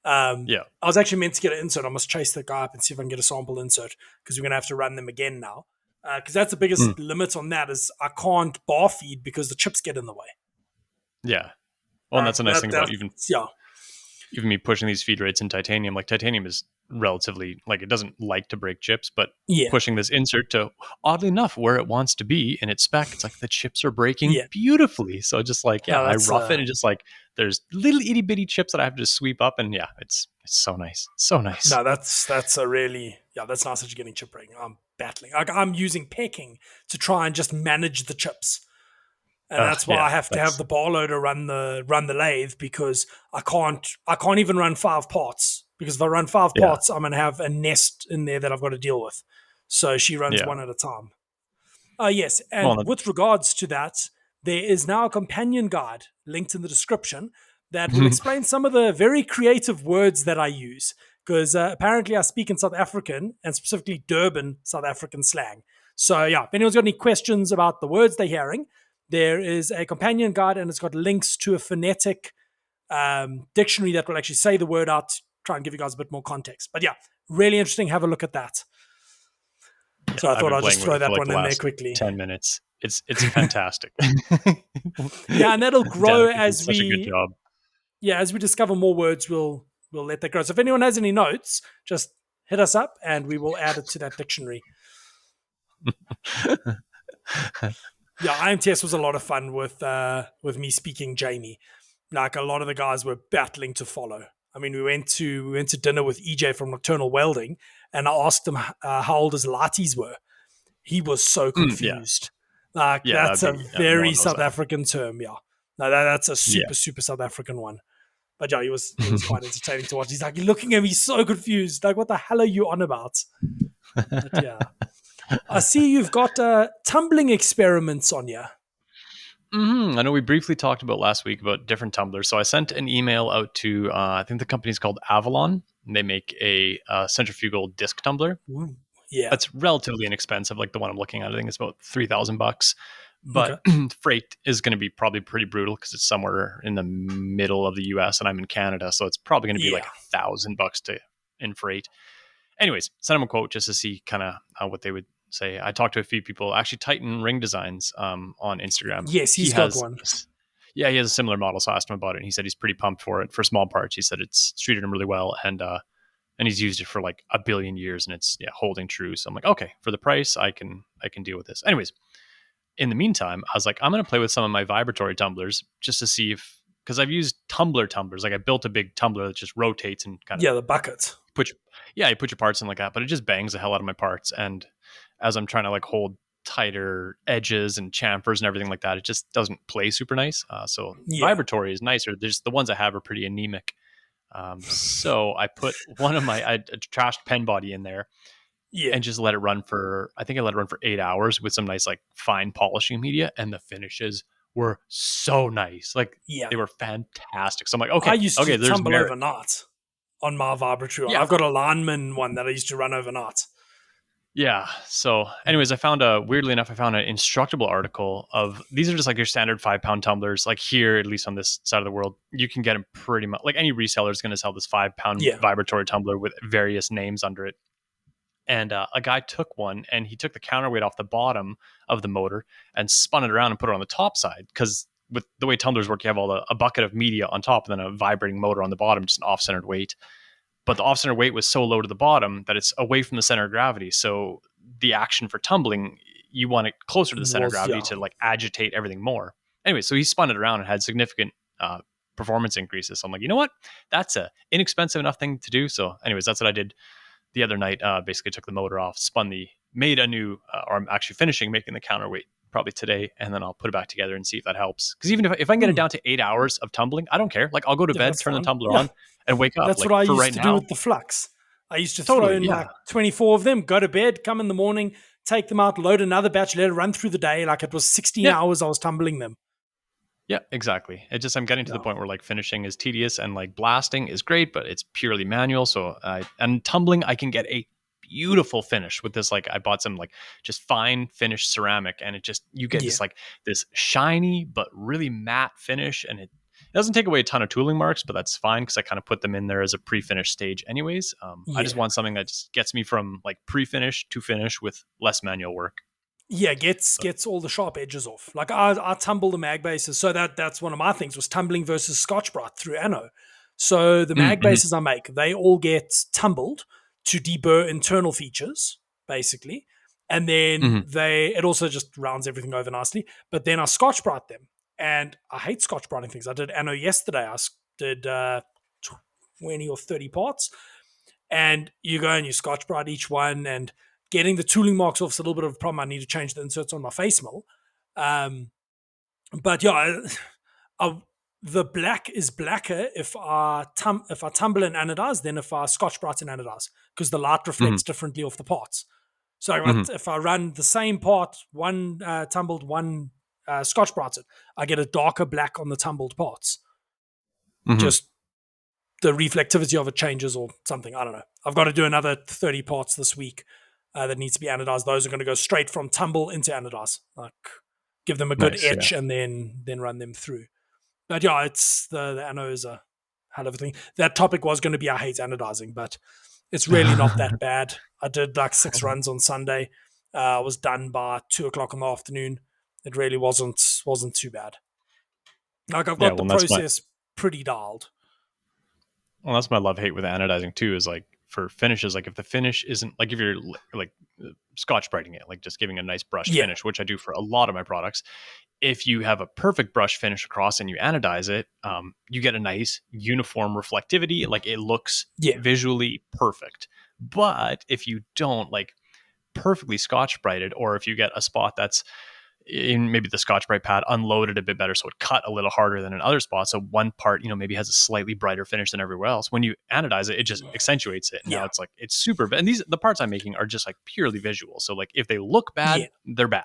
I was actually meant to get an insert. I must chase that guy up and see if I can get a sample insert, because we're going to have to run them again now. Because that's the biggest limit on that, is I can't bar feed because the chips get in the way. Yeah. Well, and that's a nice thing about even me pushing these feed rates in titanium. Like, titanium is relatively, like, it doesn't like to break chips, but pushing this insert to, oddly enough, where it wants to be in its spec, it's like the chips are breaking beautifully. So just like, I rough it, and just like there's little itty bitty chips that I have to just sweep up, and it's so nice. So nice. No, that's a really, that's nice that you're getting chip breaking. I'm battling. Like, I'm using pecking to try and just manage the chips. And that's why I have to have the bar loader run the lathe, because I can't even run 5 parts, because if I run 5 parts, I'm going to have a nest in there that I've got to deal with. So she runs one at a time. Yes. And with regards to that, there is now a companion guide linked in the description that will explain some of the very creative words that I use, because apparently I speak in South African, and specifically Durban South African slang. So if anyone's got any questions about the words they're hearing, there is a companion guide, and it's got links to a phonetic dictionary that will actually say the word out, try and give you guys a bit more context. But really interesting. Have a look at that. So I thought I'd just throw that one in there quickly. 10 minutes. It's fantastic. And that'll grow as such a good job. As we discover more words, we'll let that grow. So if anyone has any notes, just hit us up and we will add it to that dictionary. Yeah, IMTS was a lot of fun with me speaking Jamie. Like a lot of the guys were battling to follow. I mean, we went to dinner with EJ from Nocturnal Welding, and I asked him how old his lattes were. He was so Yeah. confused. Like Yeah, that's that'd a be, no very one knows South that. African term. Yeah, no, that's a Yeah. super South African one. But yeah, he was quite entertaining to watch. He's like looking at me so confused. Like, what the hell are you on about? But yeah, I see you've got tumbling experiments on you. I know we briefly talked about last week about different tumblers. So I sent an email out to, I think the company's called Avalon. And they make a centrifugal disc tumbler. Ooh, yeah. It's relatively inexpensive. Like the one I'm looking at, I think it's about $3,000. Okay. But freight is going to be probably pretty brutal because it's somewhere in the middle of the US and I'm in Canada. So it's probably going to be like Yeah. $1,000 in freight. Anyways, send them a quote just to see kind of what they would say. I talked to a few people, actually Titan Ring Designs on Instagram. Yes, He he's got has, one. yeah, he has a similar model. So I asked him about it, and he said he's pretty pumped for it for small parts. He said it's treated him really well, and he's used it for like a billion years, and it's holding true. So I'm like, okay, for the price, I can deal with this. Anyways, in the meantime, I was like, I'm gonna play with some of my vibratory tumblers just to see if, because I've used tumblers. Like I built a big tumbler that just rotates and kind of Yeah, the bucket. you put your parts in like that, but it just bangs the hell out of my parts. And as I'm trying to like hold tighter edges and chamfers and everything like that, it just doesn't play super nice. So Yeah. vibratory is nicer. There's the ones I have are pretty anemic. So I put one of my a trashed pen body in there Yeah. and just let it run for, I think I let it run for 8 hours with some nice like fine polishing media, and the finishes were so nice. Like Yeah. they were fantastic. So I'm like, I okay, used to there's tumble merit. overnight on my vibratory. Yeah. I've got a lineman one that I used to run overnight. Yeah. So, anyways, weirdly enough, I found an Instructable article of, these are just like your standard 5 pound tumblers. Like here, at least on this side of the world, you can get them pretty much like any reseller is going to sell this 5 pound Yeah. vibratory tumbler with various names under it. And a guy took one and he took the counterweight off the bottom of the motor and spun it around and put it on the top side. Because with the way tumblers work, you have a bucket of media on top and then a vibrating motor on the bottom, just an off-centered weight. But the off-center weight was so low to the bottom that it's away from the center of gravity. So the action for tumbling, you want it closer to the center of gravity to like agitate everything more. Anyway, so he spun it around and had significant performance increases. So I'm like, you know what? That's a inexpensive enough thing to do. So anyways, that's what I did the other night. Basically took the motor off, made a new, or I'm actually finishing making the counterweight probably today, and then I'll put it back together and see if that helps. Because even if I can get it down to 8 hours of tumbling, I don't care. Like I'll go to bed, turn the tumbler on, and wake up. That's like what I for used right to do now, with the flux. I used to throw totally, in yeah, like 24 of them, go to bed, come in the morning, take them out, load another batch, let it run through the day. Like it was 16 yeah, hours I was tumbling them. yeah, exactly. It just, I'm getting to the Yeah. point where like finishing is tedious and like blasting is great, but it's purely manual. So and tumbling, I can get a beautiful finish with this. Like I bought some like just fine finished ceramic, and it just, you get Yeah. this shiny but really matte finish, and it doesn't take away a ton of tooling marks, but that's fine because I kind of put them in there as a pre-finished stage anyways. I just Yeah. want something that just gets me from like pre-finish to finish with less manual work. Yeah, But, gets all the sharp edges off. Like I tumble the mag bases, so that's one of my things was tumbling versus Scotch-Brite through Anno. So the mag mm-hmm, bases I make, they all get tumbled to deburr internal features, basically, and then mm-hmm, it also just rounds everything over nicely. But then I Scotch-Brite them, and I hate Scotch-Briting things. I did Anno yesterday. I did 20 or 30 parts, and you go and you Scotch-Brite each one, and getting the tooling marks off is a little bit of a problem. I need to change the inserts on my face mill. But yeah, the black is blacker if I tumble and anodize than if I Scotch-Brite and anodize, because the light mm-hmm, reflects differently off the parts. So mm-hmm, if I run the same part, one tumbled, one Scotch-Brite, I get a darker black on the tumbled parts. mm-hmm. Just the reflectivity of it changes or something. I don't know. I've got to do another 30 parts this week that needs to be anodized. Those are going to go straight from tumble into anodize. Like give them a good Nice, yeah. etch and then run them through. But yeah, it's the ano is a hell of a thing. That topic was going to be I hate anodizing, but it's really not that bad. I did like 6 runs on Sunday. I was done by 2:00 in the afternoon. It really wasn't too bad. Like I've Yeah, got the well, that's my process pretty dialed. Well, that's my love hate with anodizing too. Is like for finishes, like if the finish isn't like, if you're like scotch brighting it, like just giving a nice brushed Yeah. finish, which I do for a lot of my products. If you have a perfect brush finish across and you anodize it, you get a nice uniform reflectivity. Like it looks Yeah. visually perfect. But if you don't like perfectly scotch brighted, or if you get a spot that's in maybe the scotch bright pad unloaded a bit better, so it cut a little harder than in other spots, so one part, maybe has a slightly brighter finish than everywhere else, when you anodize it, it just accentuates it. Now Yeah. it's like, it's super, and the parts I'm making are just like purely visual, so like if they look bad, Yeah. they're bad,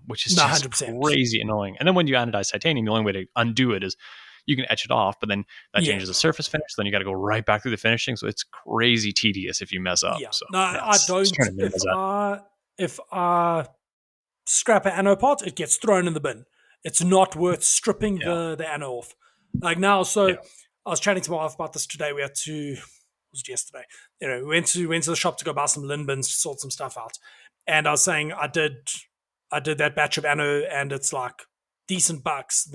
which is No, just 100%. crazy annoying. And then when you anodize titanium, the only way to undo it is you can etch it off, but then that Yeah. changes the surface finish, then you got to go right back through the finishing, so it's crazy tedious if you mess up. Yeah. So No, yeah, I it's just don't. trying to minimize that. If I scrap an anode part, it gets thrown in the bin. It's not worth stripping Yeah. the anode off. Like now, so Yeah. I was chatting to my wife about this today. We had to, was it yesterday? We went to the shop to go buy some lin bins to sort some stuff out. And I was saying I did that batch of anode, and it's like decent bucks.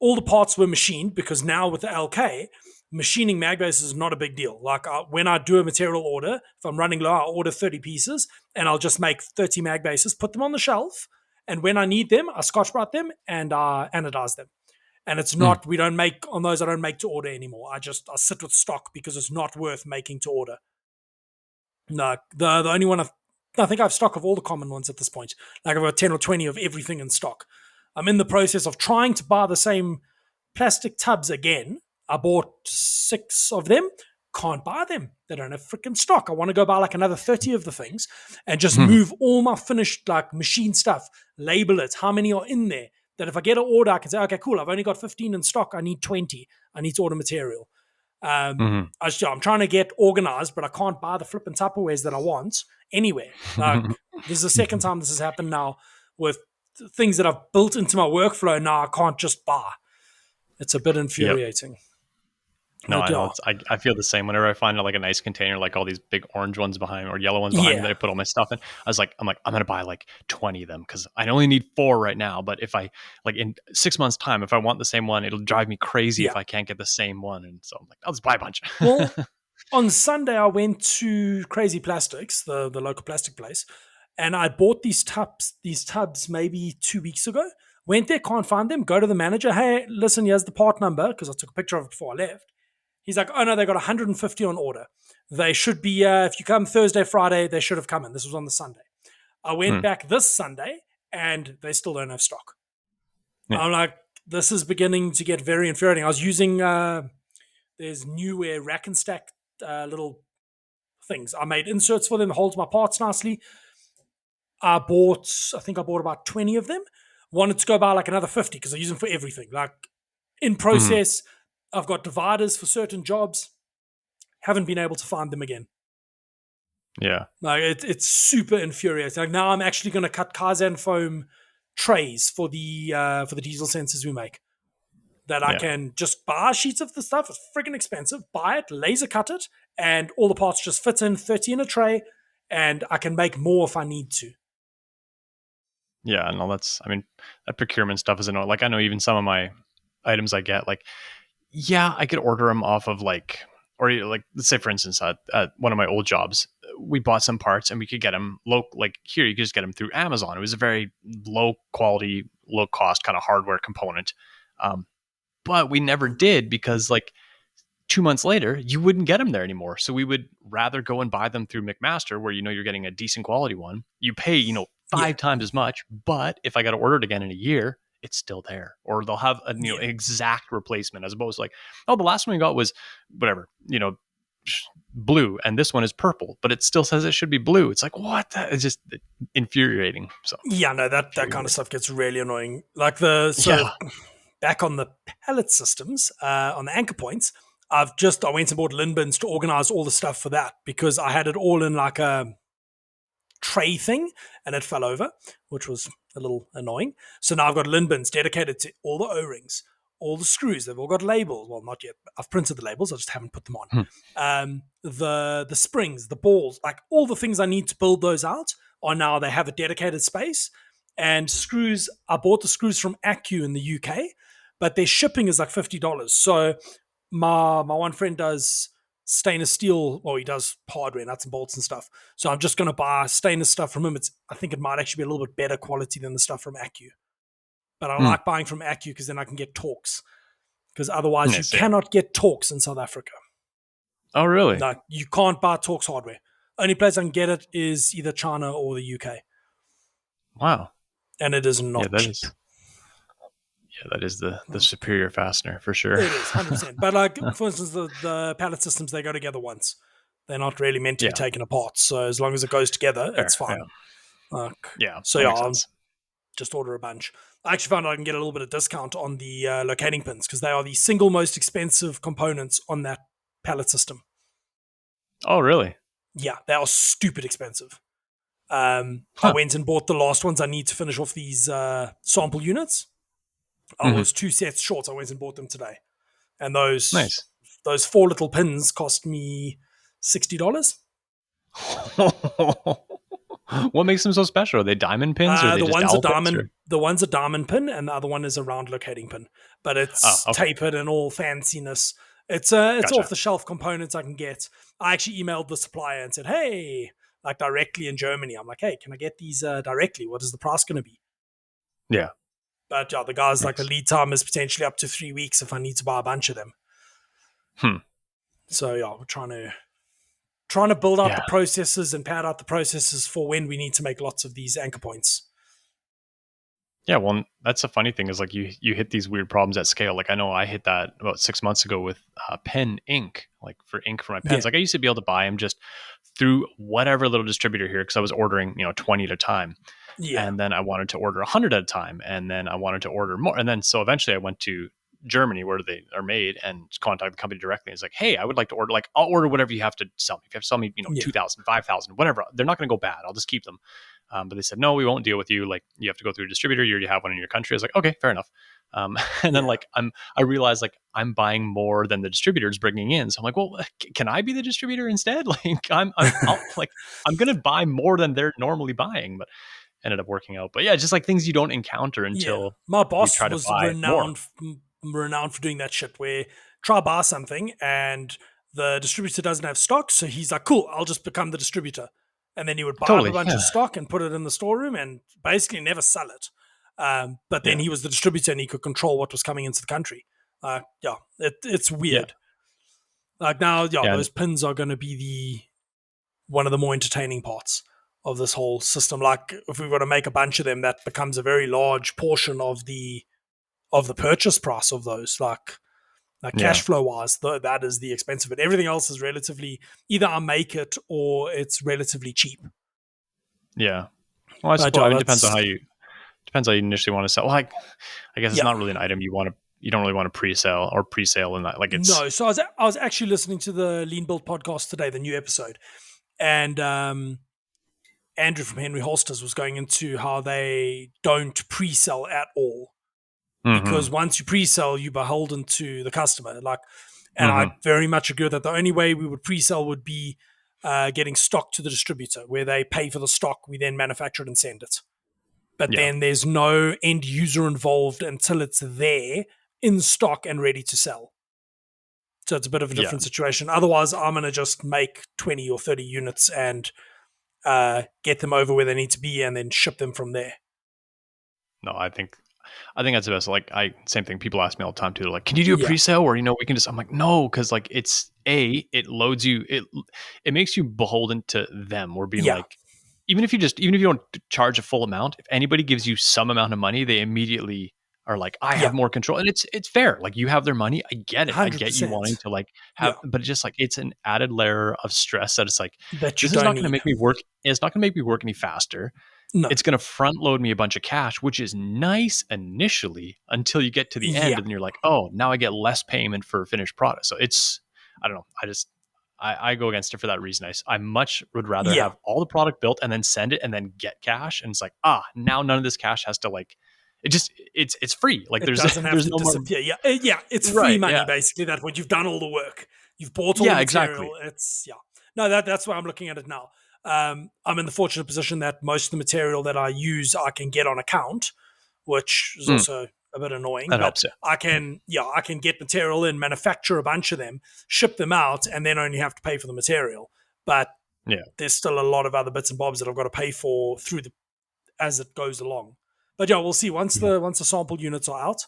All the parts were machined, because now with the LK, machining mag bases is not a big deal. Like when I do a material order, if I'm running low, I'll order 30 pieces and I'll just make 30 mag bases, put them on the shelf. And when I need them, I scotch bright them and I anodize them. And it's not, we don't make on those, I don't make to order anymore. I sit with stock because it's not worth making to order. No, the only one I think I have stock of all the common ones at this point. Like I've got 10 or 20 of everything in stock. I'm in the process of trying to buy the same plastic tubs again. I bought 6 of them. Can't buy them. They don't have freaking stock. I want to go buy like another 30 of the things and just move all my finished like machine stuff, label it, how many are in there. That if I get an order, I can say, okay, cool, I've only got 15 in stock. I need 20. I need to order material. I'm trying to get organized, but I can't buy the flipping Tupperwares that I want anywhere. Like, this is the second time this has happened now with things that I've built into my workflow. Now I can't just buy. It's a bit Yep. infuriating. No, But I know. yeah, I feel the same. Whenever I find like a nice container, like all these big orange ones behind or yellow ones behind me that I put all my stuff in, I'm gonna buy like 20 of them because I only need 4 right now. But if I like in 6 months' time, if I want the same one, it'll drive me crazy yeah. if I can't get the same one. And so I'm like, I'll just buy a bunch. Well, on Sunday I went to Crazy Plastics, the local plastic place, and I bought these tubs maybe 2 weeks ago. Went there, can't find them. Go to the manager. Hey, listen, here's the part number, because I took a picture of it before I left. He's like, oh no, they got 150 on order. They should be, if you come Thursday, Friday, they should have come in. This was on the Sunday. I went back this Sunday and they still don't have stock. Yeah. I'm like, this is beginning to get very infuriating. I was using, there's Newware rack and stack little things. I made inserts for them, holds my parts nicely. I think I bought about 20 of them. Wanted to go buy like another 50 because I use them for everything. Like in process, I've got dividers for certain jobs. Haven't been able to find them again. Yeah. Like it's super infuriating. Like now I'm actually going to cut Kaizen foam trays for the diesel sensors we make. That I can just buy sheets of the stuff. It's freaking expensive. Buy it, laser cut it, and all the parts just fit in 30 in a tray, and I can make more if I need to. Yeah, no, that procurement stuff is annoying. Like, I know even some of my items I get, like, yeah, I could order them off of like, or like, let's say for instance, at one of my old jobs, we bought some parts and we could get them low. Like here, you could just get them through Amazon. It was a very low quality, low cost kind of hardware component. But we never did because like 2 months later, you wouldn't get them there anymore. So we would rather go and buy them through McMaster, where you're getting a decent quality one. You pay 5 times as much, but if I got to order it again in a year, it's still there, or they'll have a exact replacement, as opposed to like, oh, the last one we got was whatever, blue, and this one is purple, but it still says it should be blue. It's like, what? It's just infuriating. So Yeah, no, that kind of stuff gets really annoying. Like back on the pallet systems, on the anchor points, I went and bought lin bins to organize all the stuff for that, because I had it all in like a tray thing and it fell over, which was a little annoying. So now I've got lin bins dedicated to all the O-rings, all the screws. They've all got labels. Well, not yet. I've printed the labels. I just haven't put them on. The springs, the balls, like all the things I need to build those out are now, they have a dedicated space. And screws, I bought the screws from Accu in the UK, but their shipping is like $50. So my one friend does stainless steel, or he does hardware, nuts and bolts and stuff. So I'm just going to buy stainless stuff from him. I think it might actually be a little bit better quality than the stuff from Accu. But I like buying from Accu because then I can get Torx. Because otherwise you cannot get Torx in South Africa. Oh, really? No, you can't buy Torx hardware. Only place I can get it is either China or the UK. Wow. And it is not cheap. That is the superior fastener for sure. It is 100%. But like, for instance, the pallet systems, they go together once. They're not really meant to be taken apart. So as long as it goes together, it's fine. So I'll just order a bunch. I actually found I can get a little bit of discount on the locating pins because they are the single most expensive components on that pallet system. Oh, really? Yeah, they are stupid expensive. I went and bought the last ones I need to finish off these sample units. I was 2 sets short, so I went and bought them today. And those 4 little pins cost me $60. What makes them so special? Are they diamond pins? Or are they just one's a diamond. Pins, the one's a diamond pin, and the other one is a round locating pin. But it's tapered and all fanciness. It's off the shelf components I can get. I actually emailed the supplier and said, "Hey, like directly in Germany." I'm like, "Hey, can I get these directly? What is the price going to be?" Yeah. But the guys like the lead time is potentially up to 3 weeks if I need to buy a bunch of them. So we're trying to build out the processes and pad out the processes for when we need to make lots of these anchor points. Yeah, well, that's the funny thing is like you hit these weird problems at scale. Like I know I hit that about 6 months ago with pen ink, like for ink for my pens. Like I used to be able to buy them just through whatever little distributor here because I was ordering 20 at a time. Yeah. And then I wanted to order 100 at a time, and then I wanted to order more, and then so eventually I went to Germany where they are made and contact the company directly. It's like, hey, I would like to order. Like I'll order whatever you have to sell me. If you have to sell me, 2,000, 5,000, whatever. They're not going to go bad. I'll just keep them. But they said, no, we won't deal with you. Like you have to go through a distributor. You already have one in your country. I was like, okay, fair enough. And then I realized like I'm buying more than the distributor's bringing in. So I'm like, well, can I be the distributor instead? Like I'm going to buy more than they're normally buying, but ended up working out. But yeah, just like things you don't encounter until my boss you try was to buy renowned for doing that shit where try buy something and the distributor doesn't have stock. So he's like, cool, I'll just become the distributor. And then he would buy up a bunch of stock and put it in the storeroom and basically never sell it. But then he was the distributor and he could control what was coming into the country. It's weird. Like now, those pins are going to be one of the more entertaining parts of this whole system. Like if we were to make a bunch of them, that becomes a very large portion of the purchase price of those. Like cash flow wise, that is the expensive. But everything else is relatively either I make it or it's relatively cheap. Yeah. Well, I suppose it depends on how you initially want to sell. Well, I guess it's not really an item you don't really want to pre-sell or pre-sale in that. Like it's no. So I was actually listening to the Lean Build podcast today, the new episode, and Andrew from Henry Holsters was going into how they don't pre-sell at all. Because once you pre-sell, you're beholden to the customer. And I very much agree that the only way we would pre-sell would be getting stock to the distributor, where they pay for the stock, we then manufacture it and send it. But then there's no end user involved until it's there in stock and ready to sell. So it's a bit of a different situation. Otherwise, I'm going to just make 20 or 30 units and get them over where they need to be and then ship them from there. No, I think that's the best. Like same thing. People ask me all the time too. They're like, can you do a pre-sale or, we can just, I'm like, no. Cause like it loads you, it makes you beholden to them. We're being like, even if you don't charge a full amount, if anybody gives you some amount of money, they immediately are like, I have more control. And it's fair. Like you have their money. I get it. 100%. I get you wanting to like have, but it's just like, it's an added layer of stress that it's like, this is not going to make me work. It's not going to make me work any faster. No. It's going to front load me a bunch of cash, which is nice initially until you get to the end and you're like, oh, now I get less payment for finished product. So it's, I don't know. I go against it for that reason. I much would rather have all the product built and then send it and then get cash. And it's like, now none of this cash has to like, it's free. Like there's no disappear. It's free money basically. That when you've done all the work, you've bought all the material. Exactly. No, that's why I'm looking at it now. I'm in the fortunate position that most of the material that I use, I can get on account, which is also a bit annoying. That But helps. I can get material in, manufacture a bunch of them, ship them out, and then only have to pay for the material. But Yeah. there's still a lot of other bits and bobs that I've got to pay for as it goes along. But yeah, we'll see once the sample units are out.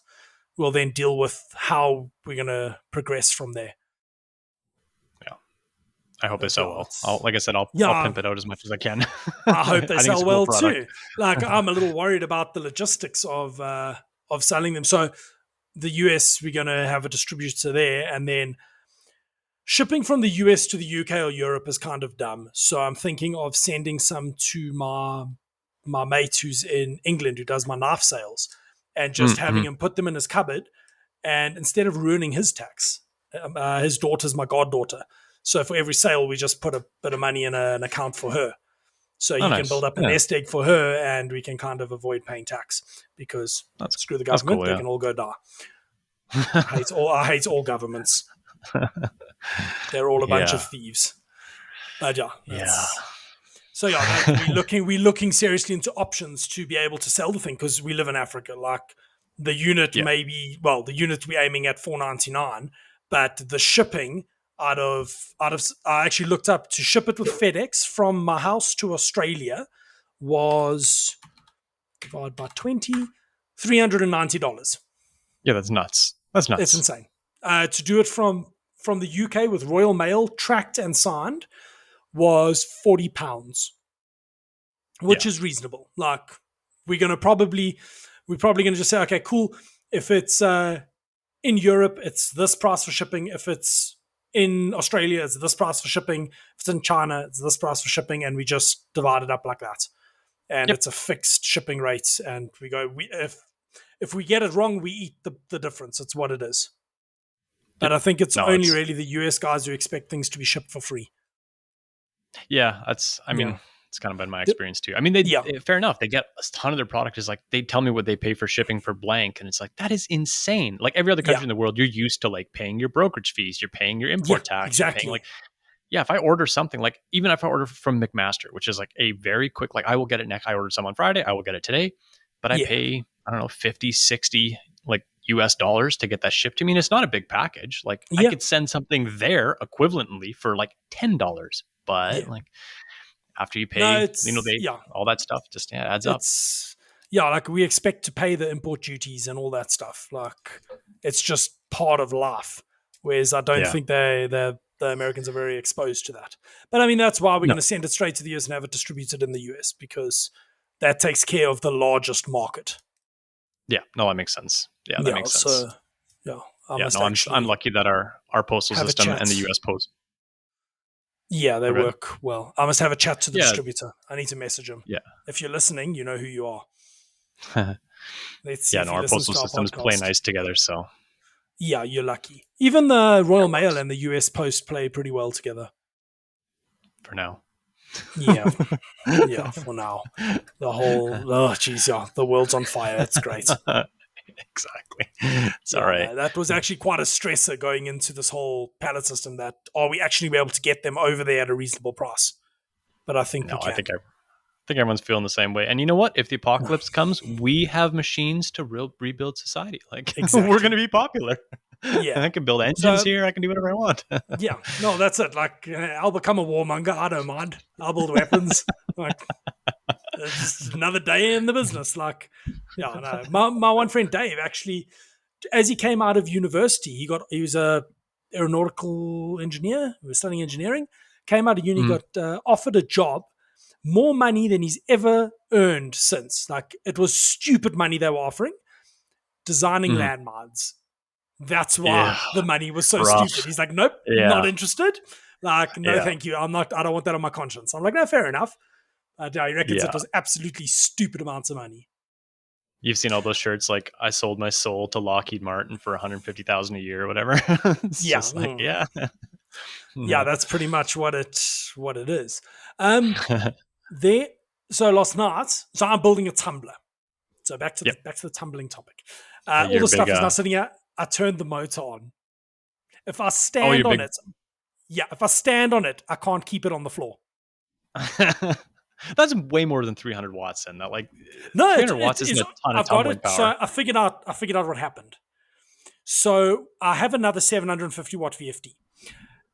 We'll then deal with how we're going to progress from there. Yeah. I hope they But sell yeah, well. Like I said, I'll pimp it out as much as I can. I hope they I think it's sell a cool well product. too. Like I'm a little worried about the logistics of selling them. So the US, we're going to have a distributor there, and then shipping from the US to the UK or Europe is kind of dumb. So I'm thinking of sending some to my mate who's in England who does my knife sales, and just having him put them in his cupboard. And instead of ruining his tax, his daughter's my goddaughter. So for every sale, we just put a bit of money in an account for her. So he can build up a nest egg for her, and we can kind of avoid paying tax because screw the government, cool, they can all go die. I hate all governments. They're all a bunch of thieves. But so we're looking seriously into options to be able to sell the thing because we live in Africa. Like the unit the unit we're aiming at $4.99, but the shipping out of I actually looked up to ship it with FedEx from my house to Australia was divided by 20, $390. Yeah, that's nuts. It's insane. To do it from the UK with Royal Mail, tracked and signed, was £40, which is reasonable. Like we're probably gonna just say, okay, cool. If it's in Europe, it's this price for shipping. If it's in Australia, it's this price for shipping. If it's in China, it's this price for shipping, and we just divide it up like that. And it's a fixed shipping rate, and we go. If we get it wrong, we eat the difference. It's what it is. But I think it's only really the US guys who expect things to be shipped for free. Yeah, it's kind of been my experience too. I mean, fair enough. They get a ton of their product is like, they tell me what they pay for shipping for blank. And it's like, that is insane. Like every other country in the world, you're used to like paying your brokerage fees. You're paying your import tax. Exactly. You're paying if I order something, like even if I order from McMaster, which is like a very quick, like I will get it next. I ordered some on Friday. I will get it today, but I pay, I don't know, 50, 60 like US dollars to get that shipped to me. And it's not a big package. Like I could send something there equivalently for like $10, but like, after you pay, all that stuff just adds up. Like we expect to pay the import duties and all that stuff. Like it's just part of life. Whereas I don't think the Americans are very exposed to that. But I mean, that's why we're going to send it straight to the US and have it distributed in the US because that takes care of the largest market. Yeah, no, that makes sense. Yeah, that makes sense. I'm lucky that our postal system and the US Post. Yeah, they work well. I must have a chat to the distributor. I need to message him. Yeah. If you're listening, you know who you are. Let's see. Our postal systems play nice together, so. Yeah, you're lucky. Even the Royal Mail and the US Post play pretty well together. For now. Yeah. For now. The whole, the world's on fire. It's great. Exactly. It's all right. That was actually quite a stressor going into this whole pallet system that are we actually be able to get them over there at a reasonable price? But I think we can. I think everyone's feeling the same way. And you know what? If the apocalypse comes, we have machines to rebuild society. Like we're going to be popular. Yeah. I can build engines here. I can do whatever I want. Yeah. No, that's it. Like I'll become a warmonger. I don't mind. I'll build weapons. Like it's just another day in the business. Like, no. My one friend Dave actually, as he came out of university, he was a aeronautical engineer. He was studying engineering. Came out of uni, got offered a job, more money than he's ever earned since. Like it was stupid money they were offering, designing landmines. That's why the money was so stupid. He's like, nope, not interested. Like, no, thank you. I don't want that on my conscience. I'm like, no, fair enough. He reckons it was absolutely stupid amounts of money. You've seen all those shirts like I sold my soul to Lockheed Martin for $150,000 a year or whatever. Just like, yeah, that's pretty much what it is. So last night, I'm building a tumbler. So back to the tumbling topic. All the stuff is now sitting out. I turned the motor on. If I stand on it, I can't keep it on the floor. That's way more than 300 watts. And that, like, No, 300 watts isn't a ton of I've got tumbling it. So power. I figured out what happened. So I have another 750 watt VFD.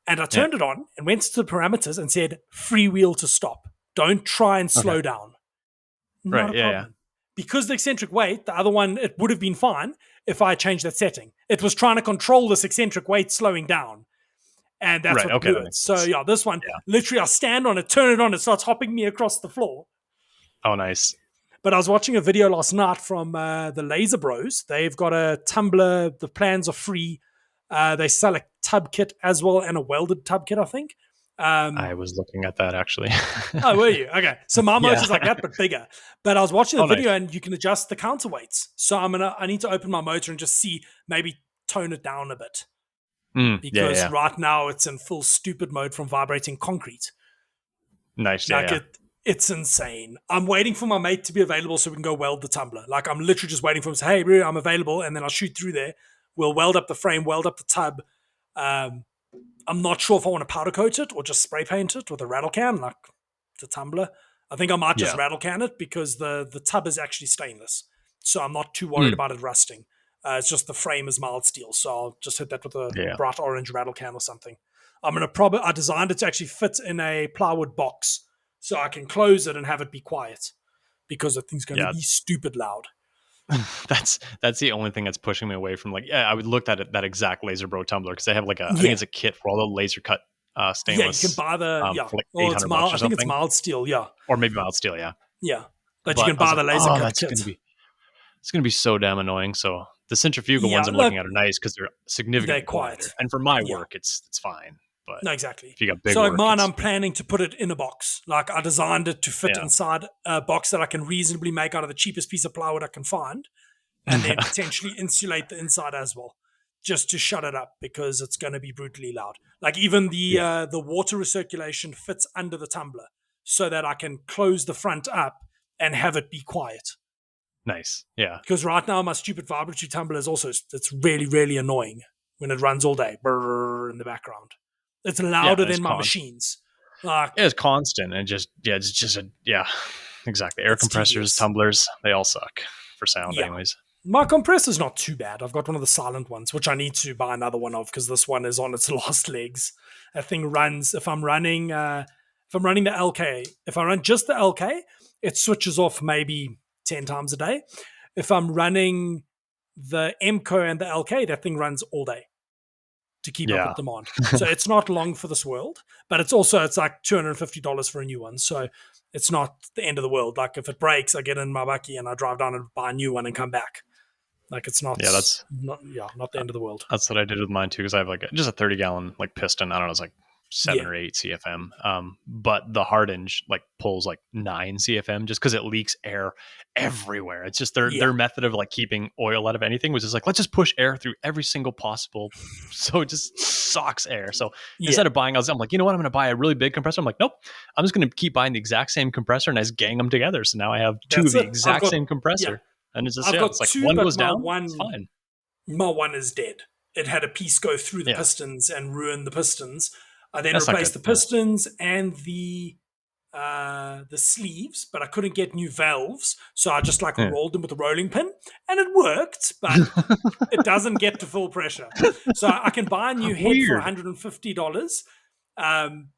And I Yeah. turned it on and went to the parameters and said, freewheel to stop. Don't try and Okay. slow down. Not Right. a Yeah. Yeah. problem. Because the eccentric weight, the other one, it would have been fine if I changed that setting. It was trying to control this eccentric weight slowing down. And that's Right. what Okay. blew That it. makes So sense. yeah, this one, Yeah. literally I stand on it, turn it on, it starts hopping me across the floor. Oh, nice. But I was watching a video last night from the Laser Bros. They've got a tumbler. The plans are free. They sell a tub kit as well and a welded tub kit, I think. I was looking at that actually. Oh, were you? Okay. So my Yeah. motor's like that, but bigger. But I was watching the Oh, video nice. and you can adjust the counterweights. So I need to open my motor and just see, maybe tone it down a bit. Yeah. Because Yeah. right now it's in full stupid mode from vibrating concrete. Nice. Like Yeah. it's insane. I'm waiting for my mate to be available so we can go weld the tumbler. Like I'm literally just waiting for him to say, hey, bro, I'm available. And then I'll shoot through there. We'll weld up the frame, weld up the tub. I'm not sure if I want to powder coat it or just spray paint it with a rattle can, like the tumbler. I think I might just Yeah. rattle can it because the tub is actually stainless. So I'm not too worried about it rusting. It's just the frame is mild steel. So I'll just hit that with a Yeah. bright orange rattle can or something. I designed it to actually fit in a plywood box so I can close it and have it be quiet because the thing's going to Yeah. be stupid loud. That's the only thing that's pushing me away from, like, yeah, I would look at that exact Laser Bro tumbler because they have like I think Yeah. it's a kit for all the laser cut Yeah, you stainless. can buy the, For like well, it's 800 mild. bucks or I think it's something, mild steel. Yeah. or maybe mild steel. Yeah, Yeah. But you but can I was buy like, the laser oh, cut that's kit. gonna be so damn annoying. So the centrifugal Yeah. ones I'm Look, looking at are nice because they're they're significantly quiet. quieter, and for my Yeah. work, it's fine. But No, exactly. if you got big So like work, mine, it's I'm planning to put it in a box. Like I designed it to fit yeah. inside a box that I can reasonably make out of the cheapest piece of plywood I can find, and then potentially insulate the inside as well, just to shut it up because it's going to be brutally loud. Like even Yeah. the water recirculation fits under the tumbler, so that I can close the front up and have it be quiet. Nice. Yeah. Because right now my stupid vibratory tumbler is also, it's really really annoying when it runs all day, brrr, in the background. It's louder It's than my machines. Like it's constant and just it's just exactly. Air it's compressors, tedious. tumblers, they all suck for sound, Yeah. anyways. My compressor's not too bad. I've got one of the silent ones, which I need to buy another one of because this one is on its last legs. That thing runs, if I'm running the LK, if I run just the LK, it switches off maybe 10 times a day. If I'm running the MCO and the LK, that thing runs all day to keep up Yeah. with demand. So it's not long for this world, but it's like $250 for a new one. So it's not the end of the world. Like if it breaks, I get in my bucky and I drive down and buy a new one and come back. Like it's not, Yeah, that's not the end of the world. That's what I did with mine too, because I have like just a 30-gallon like piston. I don't know, it's like 7 Yeah. or 8 CFM. But the Hardinge like pulls like 9 CFM just because it leaks air everywhere. It's just their method of like keeping oil out of anything was just like, let's just push air through every single possible, so it just sucks air. So instead of buying, I'm like, you know what, I'm going to buy a really big compressor. I'm like, nope, I'm just going to keep buying the exact same compressor and I just gang them together. So now I have two That's of the it. exact same compressor. And it's just, I've got it's like two, one but goes down, it's fine. my one is dead. It had a piece go through the Yeah. pistons and ruin the pistons. I then That's not replaced the good. Yeah. pistons and the sleeves, but I couldn't get new valves, so I just like rolled them with a rolling pin, and it worked, but it doesn't get to full pressure. So I can buy a new head for $150.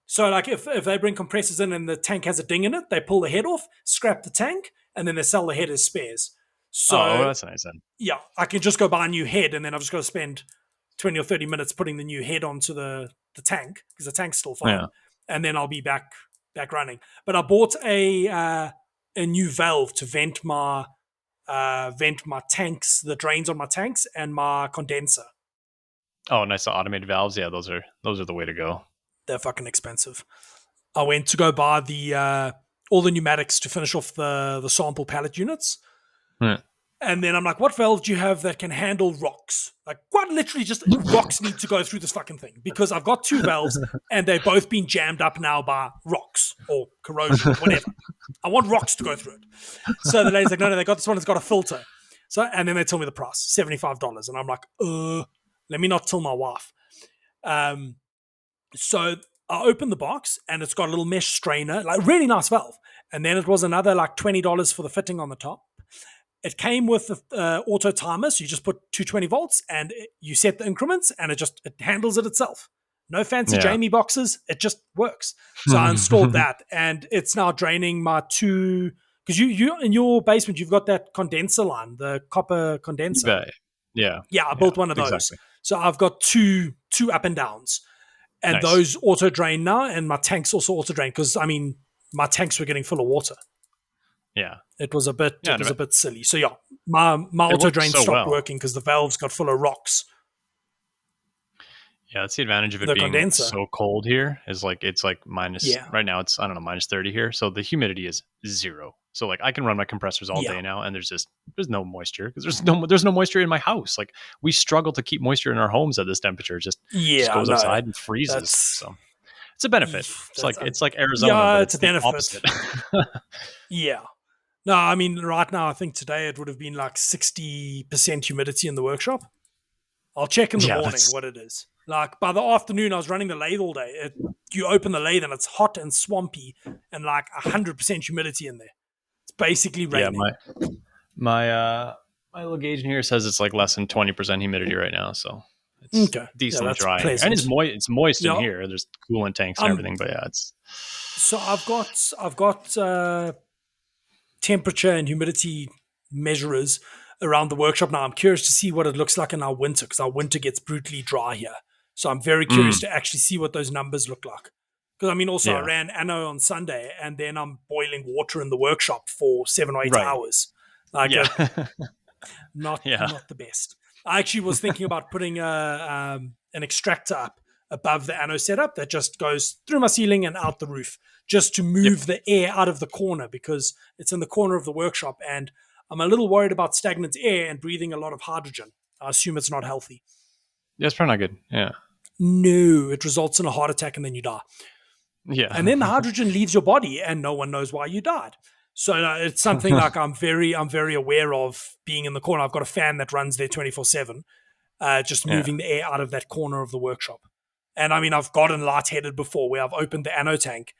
So like if they bring compressors in and the tank has a ding in it, they pull the head off, scrap the tank, and then they sell the head as spares. So that's nice then. yeah, I can just go buy a new head, and then I've just got to spend 20 or 30 minutes putting the new head onto the tank because the tank's still fine, and then I'll be back running. But I bought a new valve to vent my tanks, the drains on my tanks, and my condenser. Oh, nice automated valves. Yeah, those are the way to go. They're fucking expensive. I went to go buy the all the pneumatics to finish off the sample pallet units. And then I'm like, what valve do you have that can handle rocks? Like, quite literally just rocks need to go through this fucking thing because I've got two valves and they've both been jammed up now by rocks or corrosion or whatever. I want rocks to go through it. So the lady's like, no, they got this one that's got a filter. So, and then they tell me the price, $75. And I'm like, let me not tell my wife. So I opened the box and it's got a little mesh strainer, like really nice valve. And then it was another like $20 for the fitting on the top. It came with the auto timer, so you just put 220 volts and you set the increments, and it handles it itself. No fancy Yeah. Jamie boxes, it just works. So I installed that, and it's now draining my two. Because you in your basement, you've got that condenser line, the copper You condenser. bet. Yeah. Yeah, I built one of those. Exactly. So I've got two up and downs, and Nice. those auto drain now, and my tanks also auto drain because my tanks were getting full of water. Yeah. It was a bit Yeah, a bit silly. So yeah, my auto works drain so stopped well. working because the valves got full of rocks. Yeah, that's the advantage of it The being condenser. so cold here. Is like it's like minus. Yeah. Right now it's, I don't know, minus 30 here. So the humidity is 0. So like I can run my compressors all Yeah. day now, and there's no moisture because there's no moisture in my house. Like we struggle to keep moisture in our homes at this temperature. It just goes outside and freezes. So it's a benefit. It's like Arizona, but it's a the benefit. opposite. Yeah. No, I mean, right now, I think today it would have been like 60% humidity in the workshop. I'll check in the morning what it is. Like by the afternoon, I was running the lathe all day. You open the lathe and it's hot and swampy and like 100% humidity in there. It's basically raining. Yeah, my little gauge in here says it's like less than 20% humidity right now, so it's decently dry. Pleasant. And it's moist in here. There's coolant tanks and everything, but yeah, it's. So I've got temperature and humidity measurers around the workshop now. I'm curious to see what it looks like in our winter because our winter gets brutally dry here. So I'm very curious to actually see what those numbers look like. Because I ran anno on Sunday and then I'm boiling water in the workshop for 7 or 8 hours. Like not the best. I actually was thinking about putting an extractor up above the anno setup that just goes through my ceiling and out the roof just to move the air out of the corner because it's in the corner of the workshop and I'm a little worried about stagnant air and breathing a lot of hydrogen. I assume it's not healthy. Yeah, it's probably not good. Yeah. No, it results in a heart attack and then you die. Yeah. And then the hydrogen leaves your body and no one knows why you died. So it's something like I'm very aware of being in the corner. I've got a fan that runs there 24/7, just moving the air out of that corner of the workshop. And I mean, I've gotten lightheaded before where I've opened the anno tank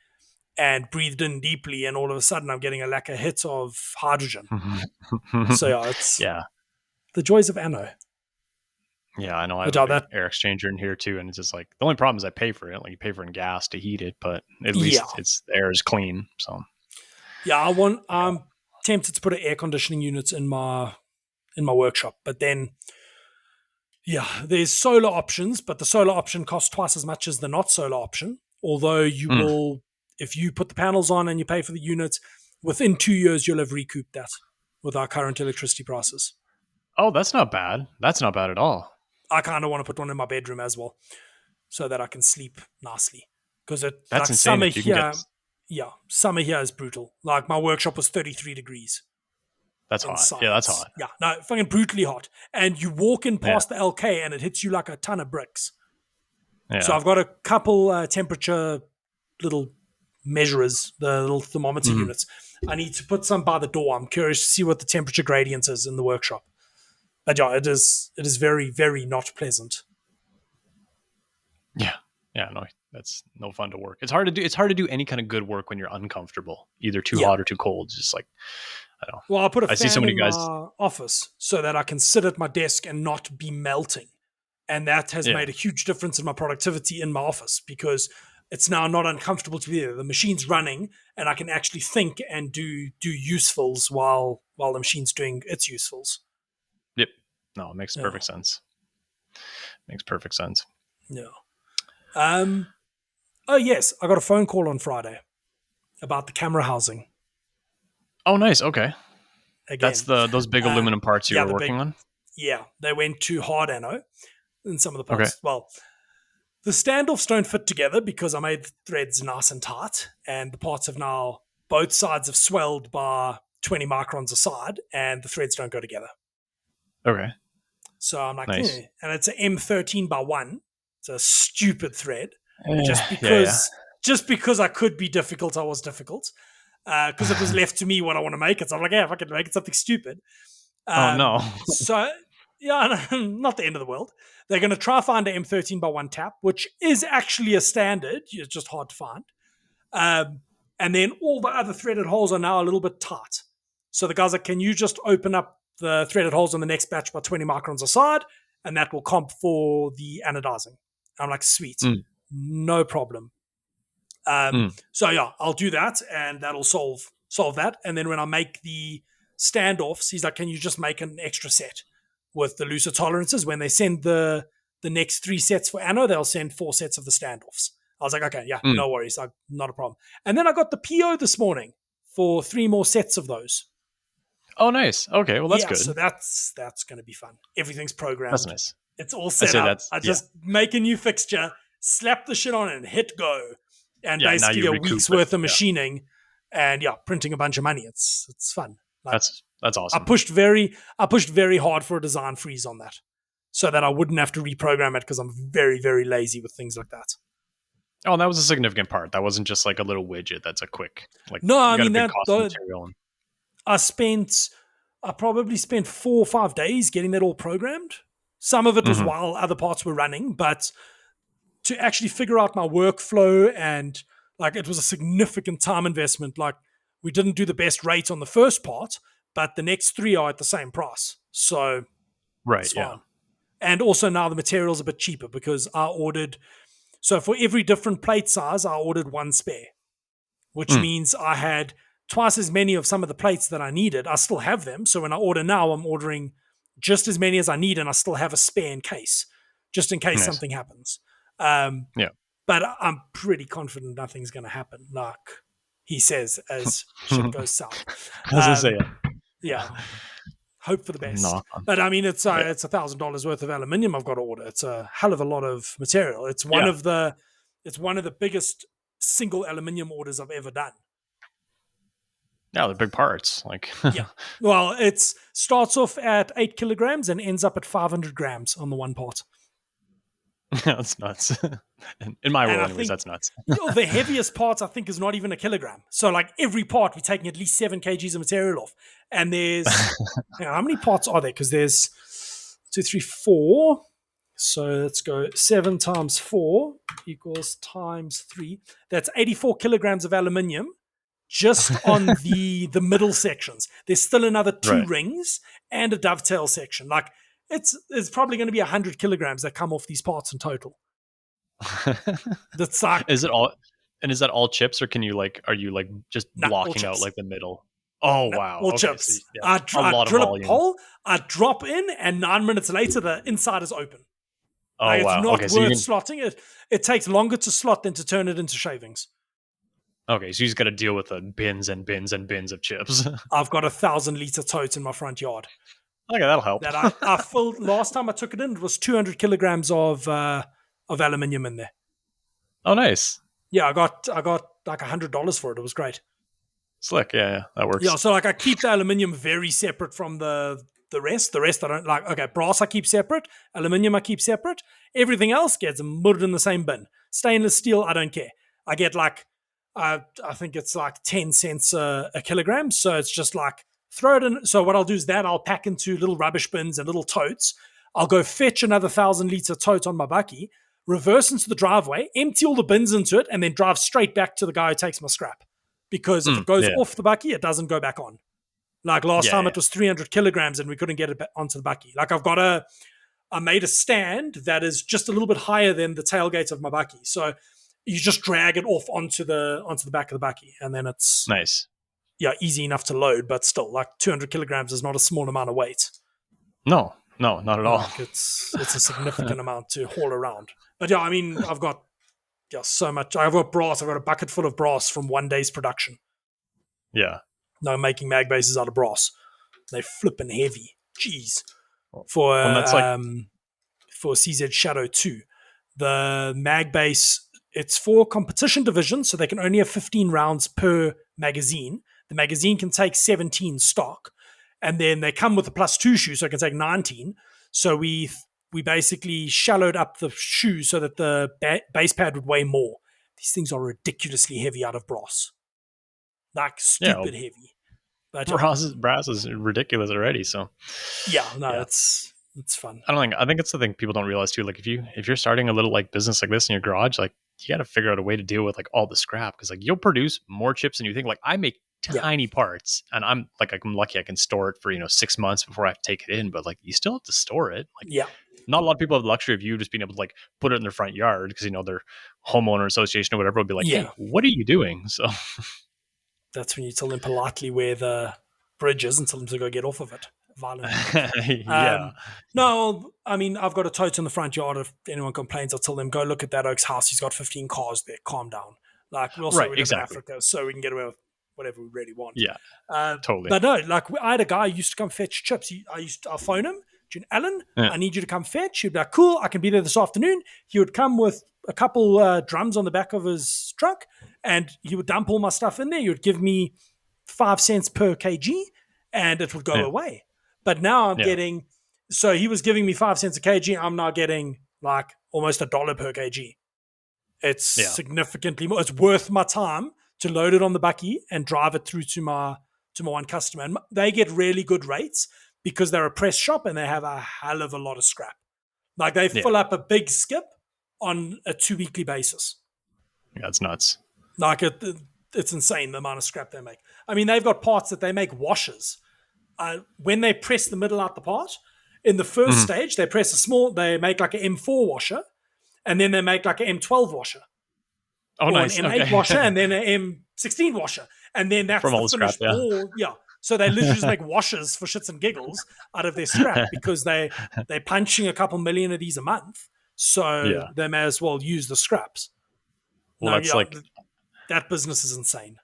and breathed in deeply, and all of a sudden I'm getting a hit of hydrogen. So it's the joys of anno. Yeah, I know. I have an air exchanger in here too, and it's just like the only problem is I pay for it. Like you pay for in gas to heat it, but at least the air is clean. So yeah, I'm tempted to put an air conditioning unit in my workshop, but then there's solar options, but the solar option costs twice as much as the not solar option. Although you will, if you put the panels on and you pay for the units, within 2 years you'll have recouped that with our current electricity prices. Oh, that's not bad. That's not bad at all. I kind of want to put one in my bedroom as well, so that I can sleep nicely. Because that's insane. Summer here, summer here is brutal. Like my workshop was 33 degrees. That's hot. Yeah, that's hot. Yeah, no, fucking brutally hot. And you walk in past the LK and it hits you like a ton of bricks. Yeah. So I've got a couple temperature little measurers, the little thermometer units. I need to put some by the door. I'm curious to see what the temperature gradient is in the workshop. But yeah, it is very, very not pleasant. Yeah. Yeah, no, that's no fun to work. It's hard to do any kind of good work when you're uncomfortable, either too hot or too cold. It's just like, I don't know. Well, I put a fan in my office so that I can sit at my desk and not be melting. And that has made a huge difference in my productivity in my office because it's now not uncomfortable to be there. The machine's running and I can actually think and do usefuls while the machine's doing its usefuls. Yep. No, it makes perfect sense. Makes perfect sense. Yeah. Oh yes, I got a phone call on Friday about the camera housing. Oh, nice. Okay. Again, that's those big aluminum parts you were working on? Yeah, they went to hard anno in some of the parts. Okay. Well, the standoffs don't fit together because I made the threads nice and tight, and the parts have now, both sides have swelled by 20 microns a side, and the threads don't go together. Okay. So I'm like, nice. And it's an M13 by 1. It's a stupid thread. Just because I could be difficult, I was difficult. Because it was left to me what I want to make it. So I'm like, if I can make it something stupid. Oh, no. Yeah, no, not the end of the world. They're going to try find an M13 by one tap, which is actually a standard. It's just hard to find. And then all the other threaded holes are now a little bit tight. So the guys are, can you just open up the threaded holes on the next batch by 20 microns a side, and that will comp for the anodizing. I'm like, sweet, no problem. So yeah, I'll do that, and that'll solve that. And then when I make the standoffs, he's like, can you just make an extra set with the looser tolerances? When they send the next 3 sets for anno, they'll send 4 sets of the standoffs. I was like, okay, yeah, no worries, not a problem. And then I got the PO this morning for 3 more sets of those. Oh, nice. Okay, well, that's good. So that's going to be fun. Everything's programmed. That's nice. It's all set up. I just make a new fixture, slap the shit on it, and hit go. And basically a week's worth of machining and printing a bunch of money. It's fun. Like, that's awesome. I pushed very hard for a design freeze on that so that I wouldn't have to reprogram it, because I'm very, very lazy with things like that. Oh, that was a significant part. That wasn't just like a little widget that's a quick, like, no, I mean, that material. I probably spent 4 or 5 days getting that all programmed. Some of it was while other parts were running, but to actually figure out my workflow, and like, it was a significant time investment. Like, we didn't do the best rate on the first part, but the next 3 are at the same price. So right, yeah. Fine. And also now the material's a bit cheaper, because I ordered, so for every different plate size, I ordered 1 spare, which means I had twice as many of some of the plates that I needed. I still have them. So when I order now, I'm ordering just as many as I need, and I still have a spare in case, just in case something happens. But I'm pretty confident nothing's going to happen, like he says, as shit goes south. As I say, yeah. Hope for the best. No. But I mean, it's $1,000 worth of aluminium I've got to order. It's a hell of a lot of material. It's one of the biggest single aluminium orders I've ever done. Yeah, the big parts. Like Well, it starts off at 8 kilograms and ends up at 500 grams on the one part. That's nuts. In my world, anyways, that's nuts. The heaviest part, I think, is not even a kilogram. So, like, every part, we're taking at least 7 kgs of material off. And there's, how many parts are there? Because there's 2, 3, 4. So let's go 7 times 4 equals times 3. That's 84 kilograms of aluminium just on the middle sections. There's still another 2 rings and a dovetail section. Like, it's probably going to be 100 kilograms that come off these parts in total. That's like, is that all chips, or are you just blocking out like the middle? Oh, wow. All chips. So, I drill a hole, I drop in, and 9 minutes later, the inside is open. Oh, wow. It's not worth slotting it. It takes longer to slot than to turn it into shavings. Okay, so you just got to deal with the bins and bins and bins of chips. I've got a 1,000-liter tote in my front yard. Okay, that'll help. That I filled last time I took it in. It was 200 kilograms of aluminium in there. Oh, nice. Yeah, I got like $100 for it. It was great. Slick, yeah, that works. Yeah, so like, I keep the aluminium very separate from the rest. The rest I don't like. Okay, brass I keep separate. Aluminium I keep separate. Everything else gets mudded in the same bin. Stainless steel, I don't care. I get like, I think it's like 10 cents a kilogram. So it's just like, throw it in. So what I'll do is that I'll pack into little rubbish bins and little totes. I'll go fetch another 1,000-liter tote on my bakkie, reverse into the driveway, empty all the bins into it, and then drive straight back to the guy who takes my scrap. Because if it goes off the bakkie, it doesn't go back on. Like last time it was 300 kilograms and we couldn't get it onto the bakkie. Like I made a stand that is just a little bit higher than the tailgate of my bakkie. So you just drag it off onto the back of the bakkie, and then it's nice. Yeah, easy enough to load, but still, like 200 kilograms is not a small amount of weight. No, not at all. Like, it's a significant amount to haul around. But yeah, I mean, I've got so much. I've got brass. I've got a bucket full of brass from one day's production. Yeah. No, making mag bases out of brass. They're flipping heavy. Jeez. For CZ Shadow 2, the mag base, it's for competition division, so they can only have 15 rounds per magazine. The magazine can take 17 stock, and then they come with a +2 shoe, so it can take 19. So we basically shallowed up the shoe so that the base pad would weigh more. These things are ridiculously heavy out of brass, like heavy. But brass is ridiculous already. So yeah, no, it's It's fun. I think it's the thing people don't realize too. Like if you're starting a little like business like this in your garage, like you got to figure out a way to deal with like all the scrap because like you'll produce more chips than you think. Like I make Yeah, tiny parts and I'm lucky I can store it for 6 months before I have to take it in, but like you still have to store it. Like yeah, not a lot of people have the luxury of you just being able to like put it in their front yard because their homeowner association or whatever will be like, hey, yeah. what are you doing? So That's when you tell them politely where the bridge is and tell them to go get off of it violently. yeah, No, I mean, I've got a tote in the front yard. If anyone complains, I'll tell them, go look at that Oak's house. He's got 15 cars there. Calm down. Like, we right, live in exactly, Africa, so we can get away with whatever we really want. yeah, totally, But no, like, I had a guy who used to come fetch chips. I'll phone him, Alan, yeah, I need you to come fetch. He'd be like, cool, I can be there this afternoon. He would come with a couple drums on the back of his truck, and he would dump all my stuff in there. He would give me 5 cents per kg, and it would go yeah, away. But now I'm yeah, getting, so he was giving me 5 cents a kg. I'm now getting like almost $1 per kg. It's yeah, significantly more. It's worth my time to load it on the bucky and drive it through to my one customer. And they get really good rates because they're a press shop and they have a hell of a lot of scrap. Like they yeah. fill up a big skip on a 2 weekly basis. Yeah, it's nuts. Like it's insane the amount of scrap they make. I mean, they've got parts that they make washers. When they press the middle out the part, in the first Mhm. stage, they make like an M4 washer, and then they make like an M12 washer, Oh, or an nice. M8 washer, Okay. and then an M16 washer. And then that's From the all the scrap, finished yeah. ball. Yeah. So they literally just make washers for shits and giggles out of their scrap because they're punching a couple million of these a month. So Yeah. they may as well use the scraps. Well, No, that's yeah, like that business is insane.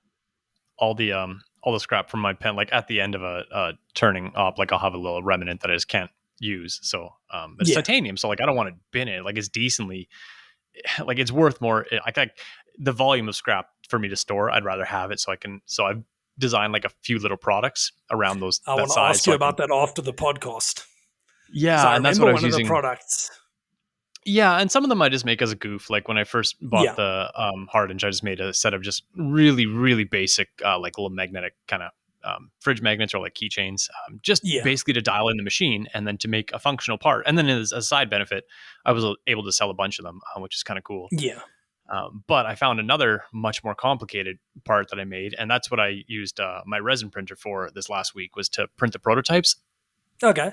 all the scrap from my pen. Like at the end of a turning up, like I'll have a little remnant that I just can't use. So it's Yeah. titanium. So like I don't want to bin it. Like it's decently, like it's worth more. Like the volume of scrap for me to store, I'd rather have it so I can. So I've designed like a few little products around I that want to size, ask so you I can. about that after the podcast because Yeah, I and that's what remember I one was of the using. products. Yeah, and some of them I just make as a goof. Like when I first bought Yeah. the Hardinge, I just made a set of just really, really basic, like little magnetic kind of fridge magnets or like keychains, just Yeah. basically to dial in the machine and then to make a functional part. And then as a side benefit, I was able to sell a bunch of them, which is kind of cool. Yeah. But I found another much more complicated part that I made, and that's what I used my resin printer for this last week was to print the prototypes. Okay.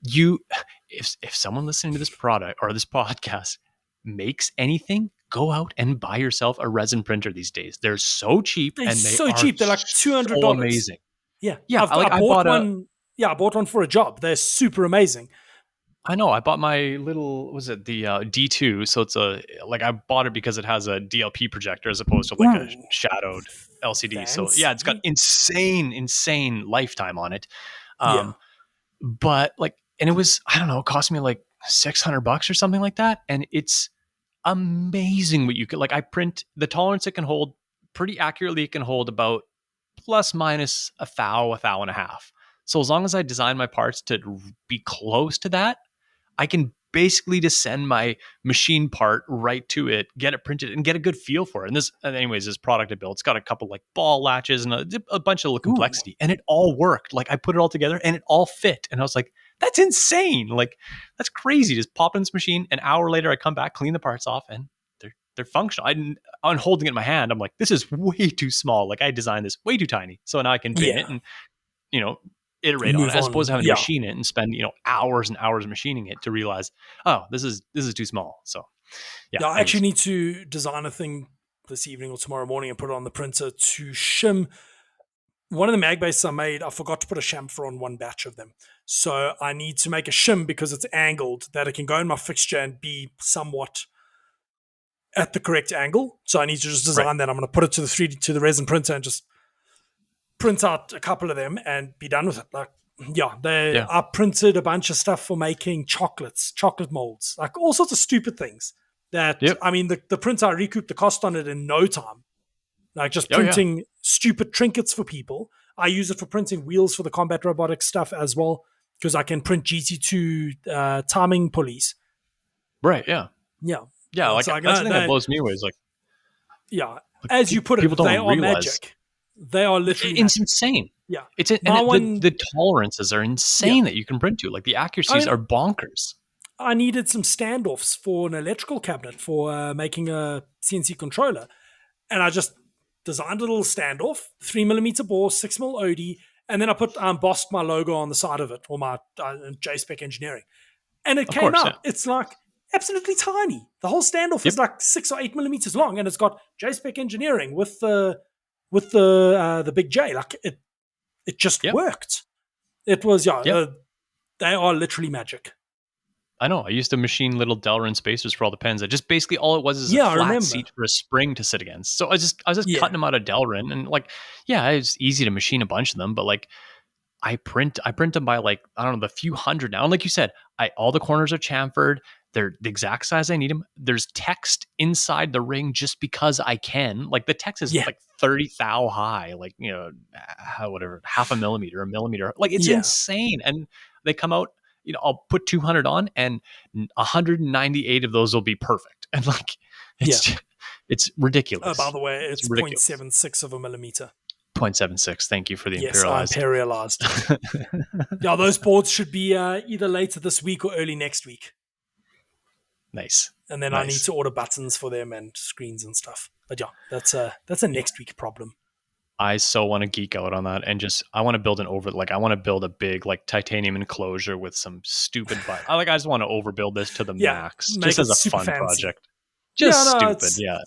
You if someone listening to this product or this podcast makes anything, go out and buy yourself a resin printer these days. They're so cheap They're and they so are cheap. They're like so $200. amazing. Yeah. Yeah, I I bought bought a one. Yeah, I bought one for a job. They're super amazing. I know I bought my little was it the D2, so it's a like I bought it because it has a DLP projector as opposed to like a Ooh, shadowed LCD. So yeah, it's got fancy. insane lifetime on it. Yeah. Um but like and it was I don't know, it cost me like $600 or something like that, and it's amazing what you could like. I print the tolerance it can hold pretty accurately. It can hold about plus minus a thou and a half. So as long as I design my parts to be close to that, I can basically just send my machine part right to it, get it printed, and get a good feel for it. Anyways, this product I built, it's got a couple like ball latches and a bunch of little Ooh. complexity, and it all worked. Like I put it all together, and it all fit. And I was like, "That's insane! Like that's crazy." Just pop in this machine. An hour later, I come back, clean the parts off, and they're functional. I'm holding it in my hand. I'm like, "This is way too small. Like I designed this way too tiny." So now I can bin it Yeah. and you know iterate on it Move as opposed on. to having to Yeah. machine it and spend hours and hours machining it to realize this is too small. So yeah, Yeah. I actually anyways. need to design a thing this evening or tomorrow morning and put it on the printer to shim one of the mag bases I made. I forgot to put a chamfer on one batch of them. So I need to make a shim because it's angled that it can go in my fixture and be somewhat at the correct angle. So I need to just Right. design that. I'm going to put it to the 3D to the resin printer and just print out a couple of them and be done with it. Like, yeah, Yeah. I printed a bunch of stuff for making chocolate molds, like all sorts of stupid things. That Yep. I mean, the printer I recouped the cost on it in no time. Like just Oh yeah. printing stupid trinkets for people. I use it for printing wheels for the combat robotics stuff as well because I can print GT2 timing pulleys. Right. Yeah. Yeah, Yeah. it's Like like that's the thing that blows me away is like, yeah, as you put people it, they don't are realize. magic. They are literally It's magic. insane. Yeah. The tolerances are insane Yeah. that you can print to. Like the I accuracies mean, are bonkers. I needed some standoffs for an electrical cabinet for making a CNC controller. And I just designed a little standoff, 3mm bore, 6mm OD, and then I put embossed my logo on the side of it, or my JSpec Engineering. And it Of came course, yeah. out. It's like absolutely tiny. The whole standoff Yep. is like 6 or 8mm long, and it's got JSpec Engineering with the big J. Like it just Yep. worked. It was Yep. they are literally magic. I know. I used to machine little Delrin spacers for all the pens. That just basically all it was is a Yeah, I flat remember. seat for a spring to sit against. So I was just Yeah, cutting them out of Delrin, and like, yeah, it's easy to machine a bunch of them, but like I print them by like, I don't know, the few hundred now. And like you said, all the corners are chamfered. They're the exact size I need them. There's text inside the ring just because I can. Like the text is yeah, like 30 thou high, like, whatever, half a millimeter, a millimeter. Like it's yeah, insane. And they come out, I'll put 200 on and 198 of those will be perfect. And like, yeah. it's By ridiculous. the way, It's it's ridiculous. 0.76 of a millimeter. 0.76. Thank you for the Yes, I imperialized. imperialized. Yeah, those boards should be either later this week or early next week. Nice. And then I need to order buttons for them and screens and stuff. But yeah, that's a next week problem. I so want to geek out on that and I want to build I want to build a big like titanium enclosure with some stupid butt. I just want to overbuild this to the max, make just it as a super fun fancy. project. Just Yeah, no, stupid, yeah.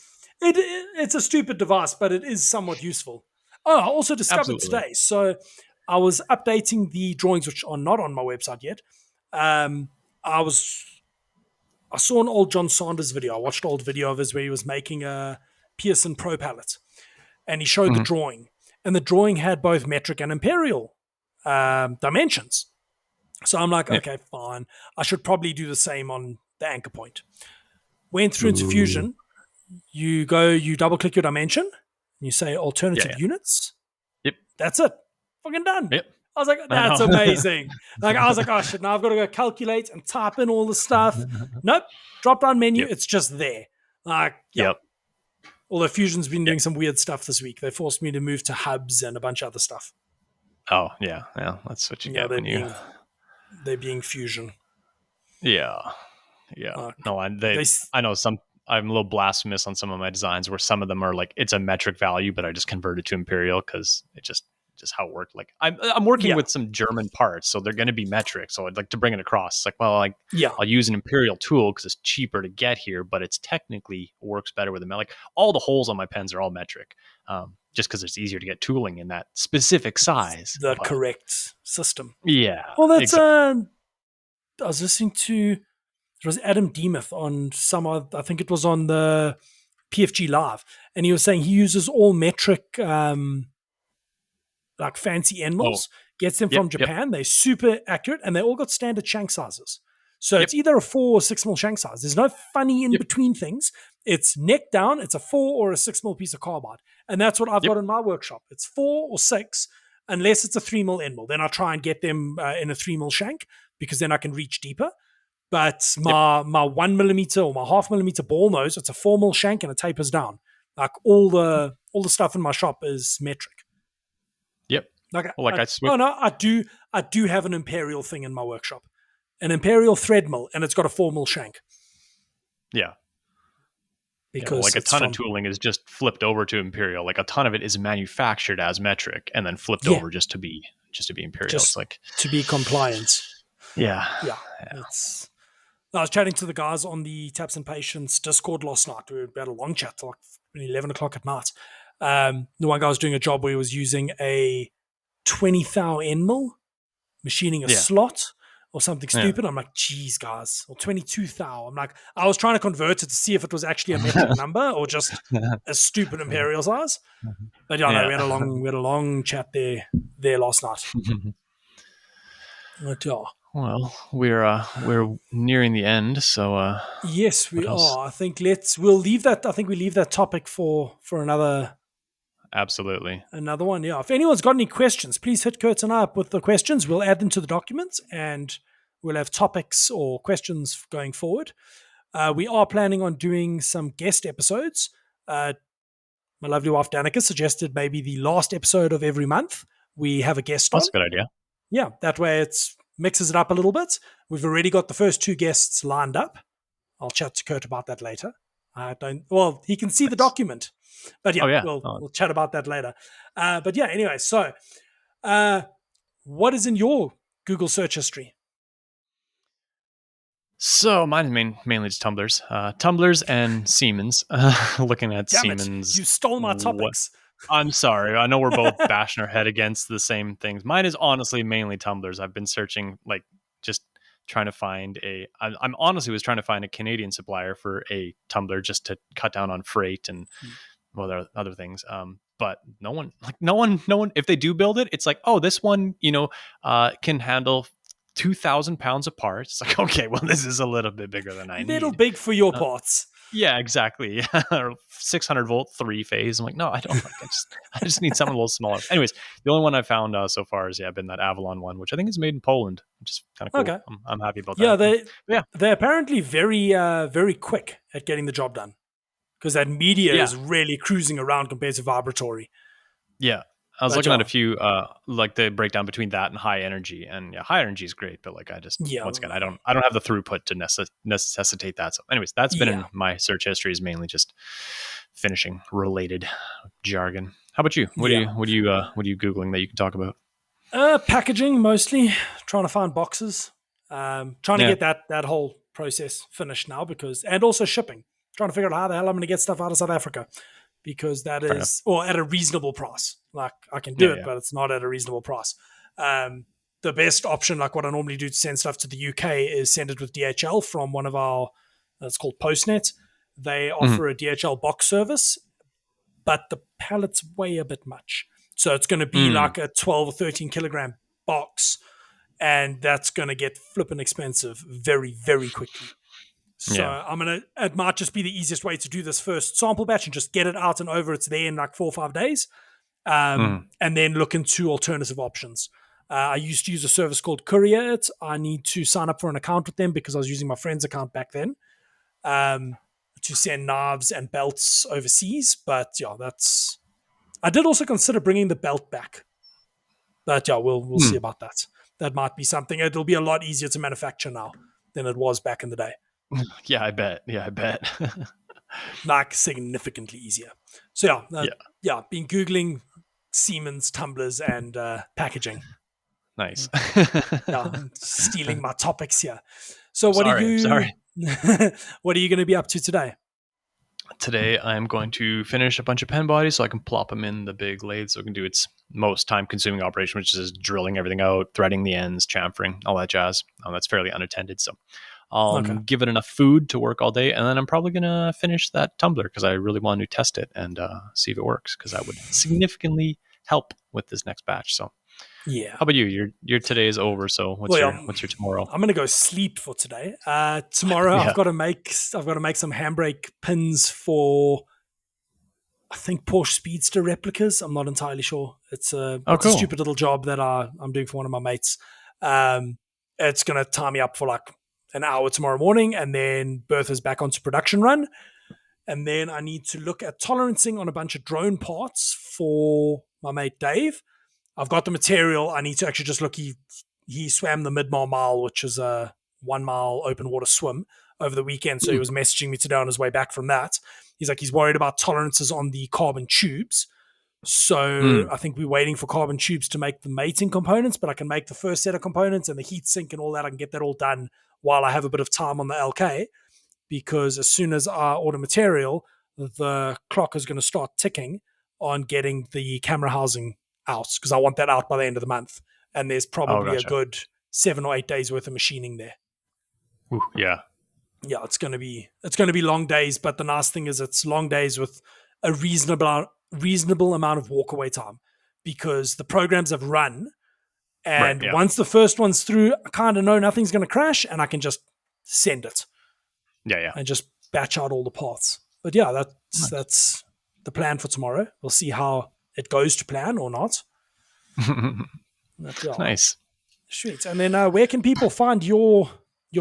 It's a stupid device, but it is somewhat useful. Oh, I also discovered Absolutely. today. So I was updating the drawings, which are not on my website yet. I saw an old John Sanders video. I watched an old video of his where he was making a Pearson Pro pallet, and he showed the Mhm. drawing, and the drawing had both metric and imperial dimensions. So I'm like, Yeah. okay, fine. I should probably do the same on the anchor point. Went through into Ooh. Fusion. You double click your dimension, and you say alternative Yeah. units. Yep. That's it. Fucking done. Yep. I was like, that's amazing. Like, I was like, oh shit, now I've got to go calculate and type in all the stuff. Nope. Drop down menu, Yep. it's just there. Like, yeah. Yep. Although Fusion's been doing some weird stuff this week. They forced me to move to hubs and a bunch of other stuff. Oh, yeah. Yeah. That's what you get when they're being Fusion. Yeah. Yeah. No, I know I'm a little blasphemous on some of my designs where some of them are like, it's a metric value, but I just converted to imperial because it just how it worked. Like I'm working with some German parts, so they're going to be metric. So I'd like to bring it across. It's like, well, I'll use an imperial tool because it's cheaper to get here, but it's technically works better with a like all the holes on my pens are all metric, just because it's easier to get tooling in that specific size. The correct system. Yeah. Well, that's I was listening to, it was Adam Demuth on I think it was on the PFG Live, and he was saying he uses all metric like fancy end mills, gets them from Japan. They're super accurate, and they all got standard shank sizes. So it's either a 4 or 6 mil shank size. There's no funny in between things. It's neck down. It's a 4 or a 6 mil piece of carbide, and that's what I've got in my workshop. It's 4 or 6, unless it's a 3 mil end mill. Then I try and get them in a 3 mil shank because then I can reach deeper. But my 1 millimeter or my half millimeter ball nose, it's a 4 mil shank and it tapers down. Like all the stuff in my shop is metric. Yep. I do have an imperial thing in my workshop, an imperial thread mill, and it's got a 4 mil shank. Yeah. Because a ton of tooling is just flipped over to imperial. Like a ton of it is manufactured as metric and then flipped over just to be imperial. It's like to be compliant. Yeah. I was chatting to the guys on the Taps and Patience Discord last night. We had a long chat till like 11 o'clock at night. The one guy was doing a job where he was using a 20 thou end mill, machining a slot or something stupid. I'm like, geez, guys, or 22 thou. I'm like, I was trying to convert it to see if it was actually a metric number or just a stupid imperial size. But we had a long chat there last night. But well, we're nearing the end, so yes, we are. I think we'll leave that. I think we leave that topic for another. Absolutely. Another one, yeah. If anyone's got any questions, please hit Curt and I up with the questions. We'll add them to the documents and we'll have topics or questions going forward. We are planning on doing some guest episodes. my lovely wife Danica suggested maybe the last episode of every month we have a guest on. That's a good idea. Yeah, that way it mixes it up a little bit. We've already got the first 2 guests lined up. I'll chat to Curt about that later. He can see the document, but yeah, Oh, yeah. we'll chat about that later. But yeah, anyway, so what is in your Google search history? So mine is mainly just tumblers, tumblers and Siemens. Looking at Damn Siemens. it, you stole my topics. I'm sorry. I know we're both bashing our head against the same things. Mine is honestly mainly tumblers. I've been searching, like, just trying to find I'm honestly was trying to find a Canadian supplier for a tumbler just to cut down on freight and other things. But no one, if they do build it, it's like, oh, this one, can handle 2,000 pounds of parts. It's like, okay, well, this is a little bit bigger than I need. Little big for your parts. Yeah, exactly. 600-volt 3-phase. I'm like, no, I don't. Like, I just need something a little smaller. Anyways, the only one I found so far has been that Avalon one, which I think is made in Poland, which is kind of cool. Okay. I'm happy about that. Yeah, they're apparently very very quick at getting the job done, because that media is really cruising around compared to vibratory. Yeah. I was looking at a few, like the breakdown between that and high energy, and high energy is great, but like once again, I don't have the throughput to necessitate that. So, anyways, that's been in my search history, is mainly just finishing related jargon. How about you? What are you Googling that you can talk about? Packaging mostly, trying to find boxes, trying to get that whole process finished now, and also shipping, trying to figure out how the hell I'm going to get stuff out of South Africa. Because that is, or at a reasonable price. Like, I can do it, but it's not at a reasonable price. The best option, like what I normally do to send stuff to the UK, is send it with DHL from one of our, it's called Postnet. They offer a DHL box service, but the pallets weigh a bit much. So it's going to be like a 12 or 13 kilogram box, and that's going to get flipping expensive very, very quickly. So it might just be the easiest way to do this first sample batch and just get it out and over. It's there in like 4 or 5 days, and then look into alternative options. I used to use a service called Courier It. I need to sign up for an account with them because I was using my friend's account back then to send knives and belts overseas. But I did also consider bringing the belt back. But we'll see about that. That might be something. It'll be a lot easier to manufacture now than it was back in the day. Yeah, I bet. Like, significantly easier. So been Googling Siemens tumblers and packaging. Nice. Stealing my topics here. So what are you going to be up to today? Today I'm going to finish a bunch of pen bodies so I can plop them in the big lathe so it can do its most time-consuming operation, which is drilling everything out, threading the ends, chamfering, all that jazz. That's fairly unattended, so I'll give it enough food to work all day, and then I'm probably going to finish that tumbler because I really want to test it and see if it works, because that would significantly help with this next batch. So, how about you? Your today is over. So what's your tomorrow? I'm going to go sleep for today. Tomorrow I've got to make some handbrake pins for, I think, Porsche Speedster replicas. I'm not entirely sure. It's a stupid little job that I'm doing for one of my mates. It's going to tie me up for like an hour tomorrow morning, and then Bertha's back onto production run. And then I need to look at tolerancing on a bunch of drone parts for my mate Dave. I've got the material. I need to actually just look. He swam the mile, which is a 1 mile open water swim over the weekend. So he was messaging me today on his way back from that. He's like, he's worried about tolerances on the carbon tubes. So I think we're waiting for carbon tubes to make the mating components, but I can make the first set of components and the heat sink and all that. I can get that all done while I have a bit of time on the LK, because as soon as I order material, the clock is going to start ticking on getting the camera housing out, because I want that out by the end of the month. And there's probably a good 7 or 8 days worth of machining there. Ooh, yeah. Yeah, it's going to be long days, but the nice thing is it's long days with a reasonable amount of walkaway time, because the programs have run, and once the first one's through, I kind of know nothing's going to crash, and I can just send it. Yeah. And just batch out all the parts. But that's the plan for tomorrow. We'll see how it goes to plan or not. Nice. Sweet. And then where can people find your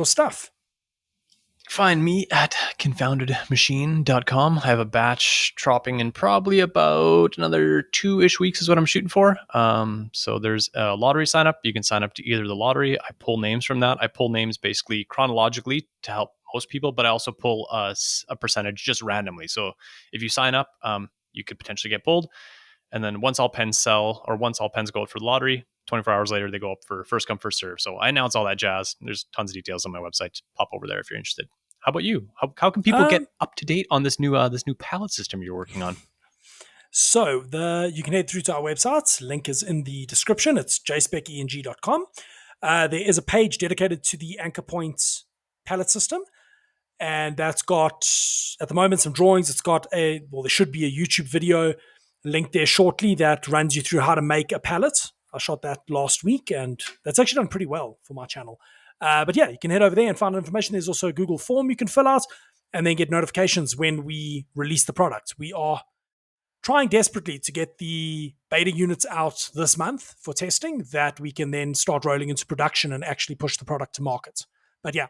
stuff? Find me at confoundedmachine.com. I have a batch dropping in probably about another 2-ish weeks is what I'm shooting for. So there's a lottery sign up. You can sign up to either the lottery. I pull names from that. I pull names basically chronologically to help most people, but I also pull a percentage just randomly. So if you sign up, you could potentially get pulled. And then once all pens sell, or once all pens go out for the lottery, 24 hours later, they go up for first come, first serve. So I announce all that jazz. There's tons of details on my website. Just pop over there if you're interested. How about you? How can people get up to date on this new palette system you're working on? So you can head through to our website. Link is in the description. It's jspeceng.com. There is a page dedicated to the Anchor Point palette system. And that's got, at the moment, some drawings. It's got there should be a YouTube video linked there shortly that runs you through how to make a palette. I shot that last week, and that's actually done pretty well for my channel. But yeah, you can head over there and find information. There's also a Google form you can fill out and then get notifications when we release the product. We are trying desperately to get the beta units out this month for testing that we can then start rolling into production and actually push the product to market. But yeah,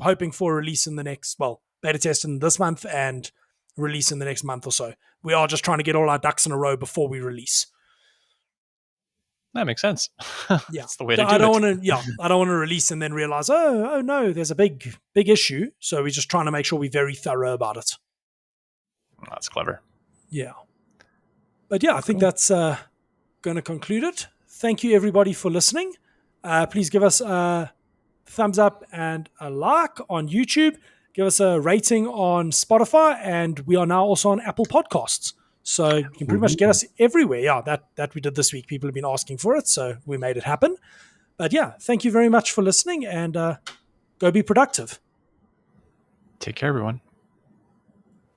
hoping for a release in the next, beta test in this month and release in the next month or so. We are just trying to get all our ducks in a row before we release. That makes sense. Yeah, that's the way to do I don't it. want to. I don't want to release and then realize, oh no, there's a big issue. So we're just trying to make sure we're very thorough about it. That's clever. Yeah, but yeah, I think that's going to conclude it. Thank you everybody for listening. Please give us a thumbs up and a like on YouTube. Give us a rating on Spotify, and we are now also on Apple Podcasts. So you can pretty much get us everywhere. Yeah, that we did this week. People have been asking for it, so we made it happen. But yeah, thank you very much for listening, and go be productive. Take care, everyone.